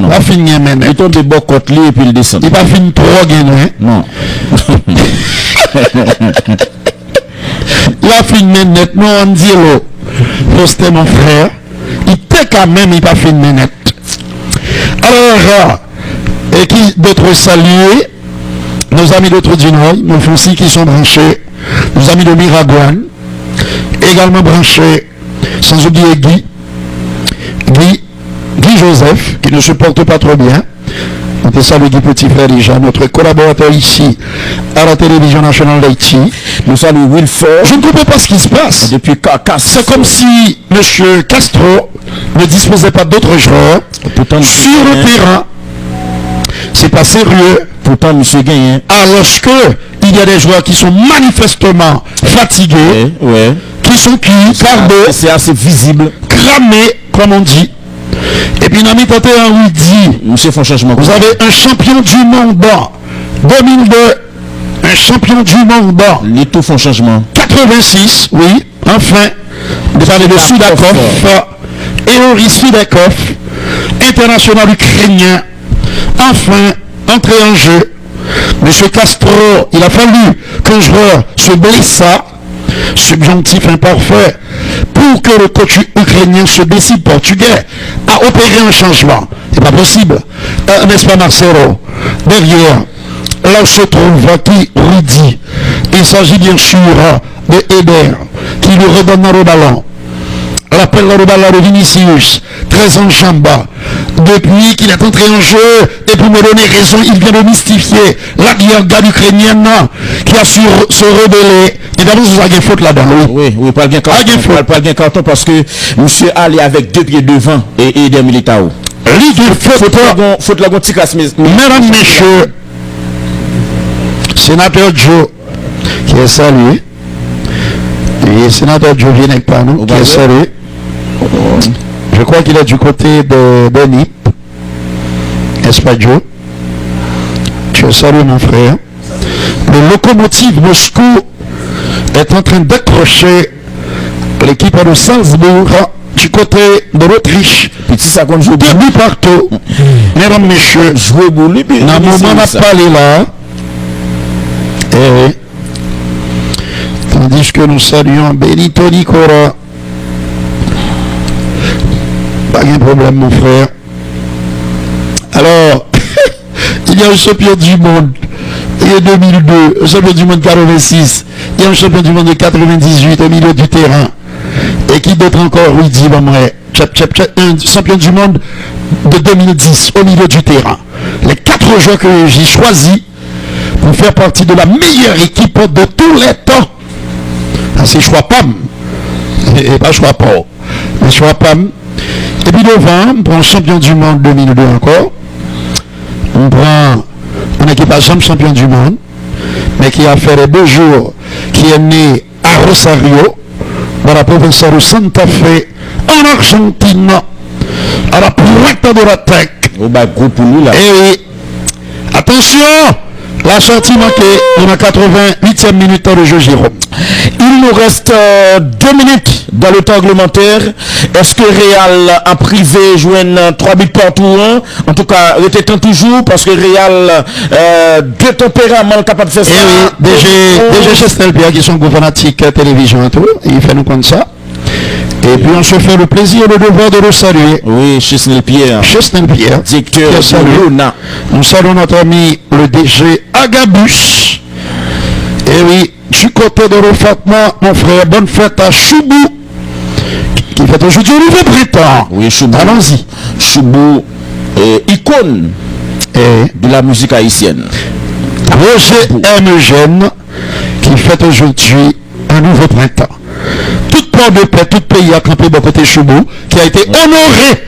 Il va finir maintenant. Il tombe de bon côté et puis il descend. Il va finir trop gagner. Non. Il va finir net. Non, on dit le c'était mon frère. Il était quand même, il va finir net. Alors, et qui d'autres saluer, nos amis d'autres du Nord, nos Fonsi qui sont branchés, nos amis de Miragouane, également branchés, sans oublier Guy Joseph, qui ne se porte pas trop bien. On te salue Guy Petit Frère déjà, notre collaborateur ici à la télévision nationale d'Haïti. Nous saluons Wilford. Je ne comprends pas ce qui se passe. Depuis c'est comme si M. Castro ne disposait pas d'autres joueurs sur le terrain. C'est pas sérieux. Pourtant, M. Gagné. Alors qu'il y a des joueurs qui sont manifestement fatigués, qui sont cuits, cardés, c'est assez visible, cramés, comme on dit. Et puis, Nami Tante Henri dit, monsieur font changement. Vous avez un champion du monde 2002, un champion du monde les tout font changement. 86, oui, enfin, de parler de Sudakov, Eori Sudakov, international ukrainien, enfin, entré en jeu. Monsieur Castro, il a fallu qu'un joueur se blessa, subjonctif imparfait, pour que le coach ukrainien se décide portugais à opérer un changement. C'est pas possible. N'est-ce pas, Marcelo? Derrière, là où se trouve qui Rudy. Il s'agit bien sûr de Eder, qui lui redonne le ballon. L'appel le ballon de Vinicius, très en chamba. Depuis qu'il est entré en jeu, et pour me donner raison, il vient de mystifier la guerre ukrainienne qui a su se rebeller. Et d'abord, vous avez faute là-dedans. Oui, pas bien carton parce que monsieur allait avec 2 pieds devant et Eder Militao. Faute la gontique classe. Mesdames, messieurs, sénateur Joe, qui est salué, Et sénateur Joe Viennek Panou, qui est salué. Je crois qu'il est du côté de Nip. N'est-ce pas, Joe? Je salue mon frère. Le Lokomotiv Moscou est en train d'accrocher l'équipe de Salzbourg du côté de l'Autriche. Petit ça qu'on joue Deux buts partout. Mesdames, messieurs, jouer boule. dans le moment n'a pas les là. Et tandis que nous saluons Benito Nicola. Pas de problème, mon frère. Alors, il y a un champion du monde. Il y a 2002, un champion du monde 86. Il y a un champion du monde de 98 au milieu du terrain. Et qui d'autre encore, oui, dit, un champion du monde de 2010 au milieu du terrain. Les 4 joueurs que j'ai choisis pour faire partie de la meilleure équipe de tous les temps. Ah, c'est Chouapam. Et pas Chouapam. Mais Chouapam. Et puis devant, on prend champion du monde 2002 encore. On prend un équipage champion du monde, mais qui a fait les 2 jours, qui est né à Rosario, dans la province de Santa Fe, en Argentine, à la pointe de la tech. Oh bah gros pour lui là. Et oui, attention, la sortie manquée, on a 88e minute de jeu, Jérôme. Il nous reste 2 minutes dans le temps réglementaire. Est-ce que Real a privé joint 3 buts partout? En tout cas, il était temps toujours parce que Real de tempérament capable de faire ça. Et oui, déjà Chesnel Pierre qui sont fanatiques télévision et tout, il fait nous comme ça. Et puis on se fait le plaisir et le devoir de le saluer. Oui, Chesnel Pierre. Chesnel Pierre, directeur de Luna. Nous saluons notre ami le DG Agabus. Et oui, du côté de Refatma, mon frère, bonne fête à Choubou, qui fait aujourd'hui un nouveau printemps. Oui, Choubou. Allons-y. Choubou, icône de la musique haïtienne. Roger M. Eugène, qui fait aujourd'hui un nouveau printemps. Toute port de paix, tout pays a campé de côté Choubou, qui a été honoré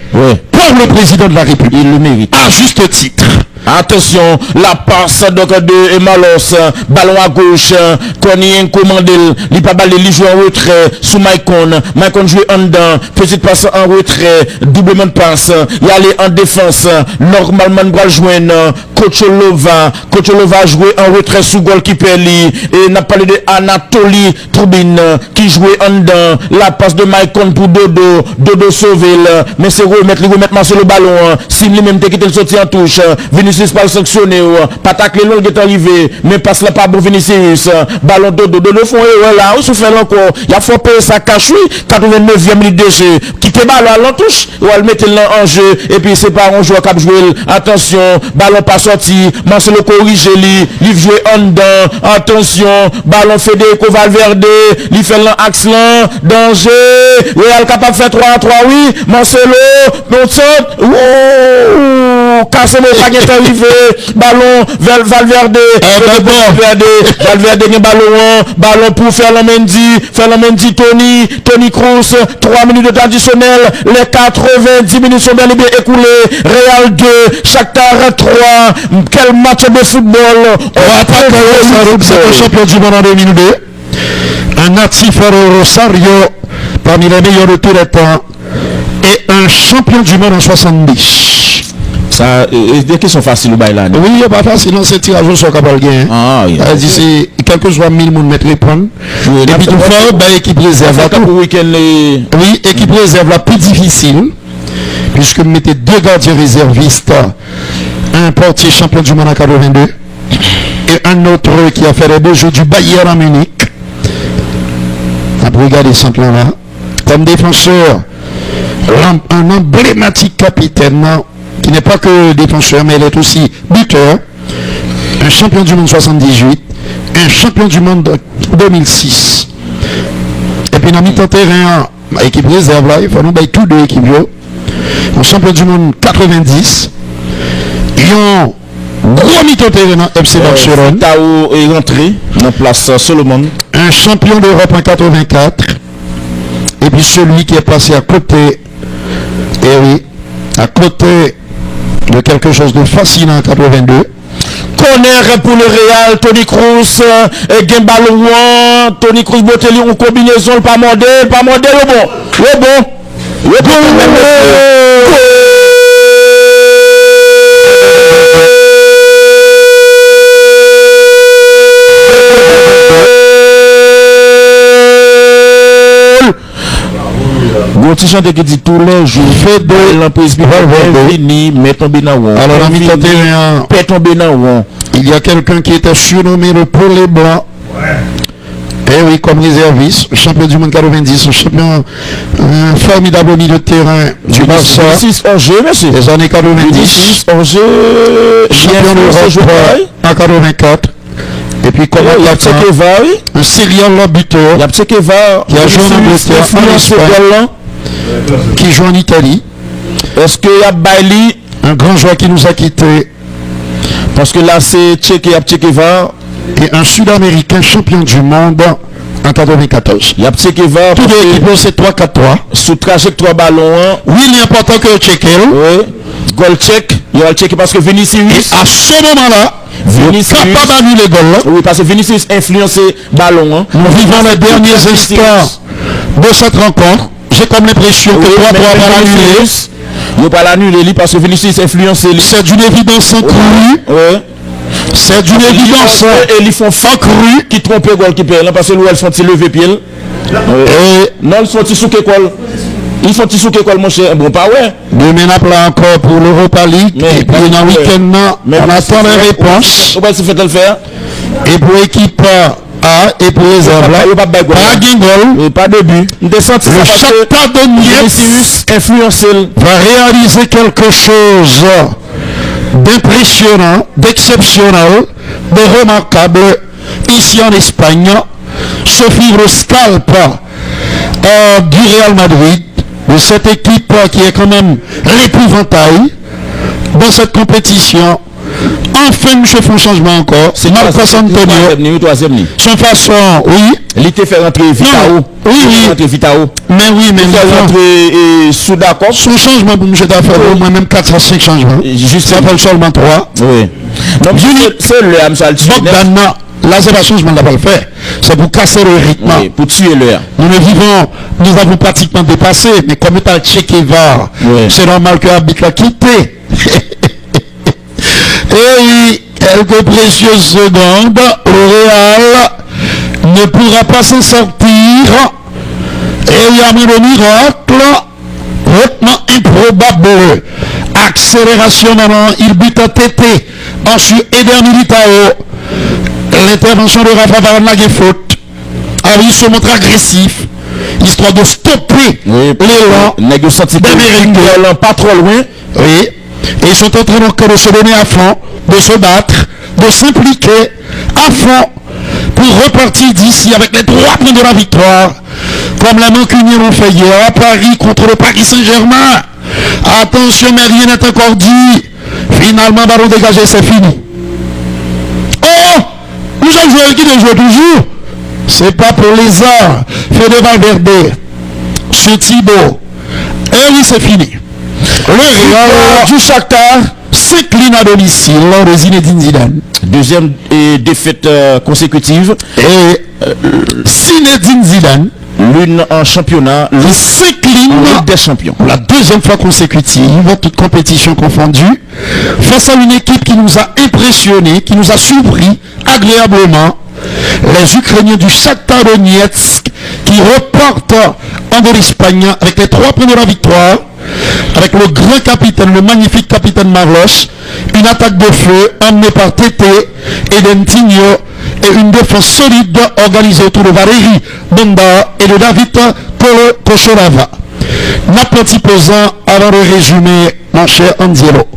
par le président de la République. Il le mérite. À juste titre. Attention, la passe donc de Emalos, ballon à gauche, Konien commandé, il pas balle, il joue en retrait sous Maicon joue en dedans, petite passe en retrait, doublement de passe, il allait en défense, normalement il va joindre Kocholova jouer en retrait sous goalkeeper et n'a parlé de Anatoly Troubine qui jouait en dedans, la passe de Maicon pour Dodo sauver, mais c'est remettre sur le ballon, s'il lui-même qui était sorti en touche, Vinicius pas le sanctionné, pas tacler l'autre qui est arrivé, mais passe là pas bon Vinicius, ballon de fond, et voilà, on se fait encore, il a faut payer sa cache, 89e minute de jeu, quitter ballon à l'entouche, ou elle mettre en jeu, et puis c'est pas un joueur qui a joué, attention, ballon pas sorti, Marcelo corrige il joue en dedans, attention, ballon Federico Valverde, il fait l'axe là, danger, Real capable de faire 3-3, oui, Marcelo, non saute, Casemiro pas est arrivé, ballon vers Valverde, Valverde ballon pour Ferland-Mendy, Toni Kroos, 3 minutes de temps additionnel, les 90 minutes sont bien écoulées, Real 2, Shakhtar 3, quel match de football, c'est le champion du monde en 2002, un natif Rosario, parmi les meilleurs de tous les temps, et un champion du monde en 70. Ça, des questions faciles au bail. Oui, il n'est pas facile, non, c'est tirage au sort qu'à gagner. Ah, oui. C'est quelque chose 1000 monde mettre répondre. Et puis tout fort, équipe réserve. Oui, équipe réserve la plus difficile, puisque vous mettez 2 gardiens réservistes, un portier champion du monde en 82, et un autre qui a fait les 2 jours du Bayern à Munich. Vous regardez ce plan-là. Comme défenseur, un emblématique capitaine, qui n'est pas que défenseur, mais il est aussi buteur, un champion du monde 78, un champion du monde 2006. Et puis dans mi-temps terrain, équipe réserve là, il faut nous bailler tous 2 équipes. Un champion du monde 90, ils ont gros mi-temps terrain FC Barcelone. Tao est rentré dans place Solomon. Un champion d'Europe en 84. Et puis celui qui est passé à côté, et oui, à côté de quelque chose de fascinant en 82. Corner pour le Real, Tony Kroos, Gembalo, Tony Kroos, Botelli, en combinaison, pas modèle, le bon. Le bon. Petit chanteur qui dit tous les jours, fait de l'emprise, vini, met tomber dans l'eau. Alors, en mi-temps, fait tomber dans l'eau. il y a quelqu'un qui était surnommé le Pelé Blanc. Et oui, comme réserviste, champion du monde 90, champion formidable au milieu de terrain du Barça. 6 en jeu, monsieur. Des années 90. En jeu, Champion d'Europe en 84. Et puis, comme il y a un serial buteur qui a joué en Angleterre, en Espagne, qui joue en Italie. Est-ce qu'il y a Bailey? Un grand joueur qui nous a quittés. Parce que là, c'est Tchekeva. Et un Sud-Américain champion du monde en 94. Il y a Tchekeva. Tout les équipes, c'est 3-4-3. Sous trajectoire ballon. Oui, il est important que Tchekel. Oui. Goal check. Il y a le check parce que Vinicius. Et à ce moment-là, Vinicius. Capable d'annuler les goals. Oui, parce que Vinicius influencé ballon. Nous vivons les derniers instants de cette rencontre. J'ai comme l'impression que 3-3 va l'annuler. Il ne va pas l'annuler parce que Vinicius influencé. C'est d'une évidence crue. Oui. C'est d'une évidence et ils font fan cru qui trompe le goal qui perd parce que nous elles font lever pied. Non, ils font sous école. Ils font sous école mon cher. Bon pas ouais. Demain après encore pour l'Europa League et puis dans le week-end on attend les réponses. Comment se fait-elle faire? Et pour l'équipe A et pour les autres pas de goal, pas de but. Le Shakhtar Donetsk influencé va réaliser quelque chose d'impressionnant, d'exceptionnel, de remarquable ici en Espagne. Suffit le scalp du Real Madrid, de cette équipe qui est quand même l'épouvantail dans cette compétition. Enfin, M. font changement encore. C'est Marcos Antonio. Son façon, oui. Il était fait rentrer Vitao. Oui. Vitao. Mais oui, mais rentrer sous d'accord. Son changement pour M. Tafel, au moins même 4 à 5 changements. Juste ça fait seulement 3. Oui. Donc, c'est le Amsal. Bogdana, là, c'est pas changement, on n'a pas le faire. C'est pour casser le rythme. Oui, pour tuer l'heure. Nous avons pratiquement dépassé, mais comme il a Tchekeva, c'est normal que l'arbitre l'a quitté. Et quelques précieuses secondes, le Real ne pourra pas s'en sortir. Et il y a un miracle hautement improbable. Accélération maintenant, il bute à tété. Ensuite, Eder Militao. L'intervention de Rafa Varane a une faute. Alors il se montre agressif, histoire de stopper l'élan des Merengues. Pas trop loin. Oui. Et ils sont en train encore de se donner à fond, de se battre, de s'impliquer à fond pour repartir d'ici avec les 3 points de la victoire, comme les Mancuniers l'ont fait hier à Paris contre le Paris Saint-Germain. Attention, mais rien n'est encore dit. Finalement, ballon dégagé, c'est fini. Oh, nous sommes joueurs qui ne jouent toujours. C'est pas pour les arts. Fede Valverde, ce Thibaut. Et oui, c'est fini. Le Real du Shakhtar s'incline à domicile de Zinedine Zidane. Deuxième défaite consécutive. Et Zinedine Zidane, l'une en championnat, l'autre s'incline des champions. La deuxième fois consécutive, toute compétition confondue, face à une équipe qui nous a impressionnés, qui nous a surpris agréablement. Les Ukrainiens du Shakhtar Donetsk qui repartent en l'Espagne avec les 3 points de la victoire, avec le grand capitaine, le magnifique capitaine Marlos, une attaque de feu emmenée par Tété et Dentinho et une défense solide organisée autour de Valeri Bonda et de David Kochorava. N'a pas petit pesant avant de résumer, mon cher Anzielo.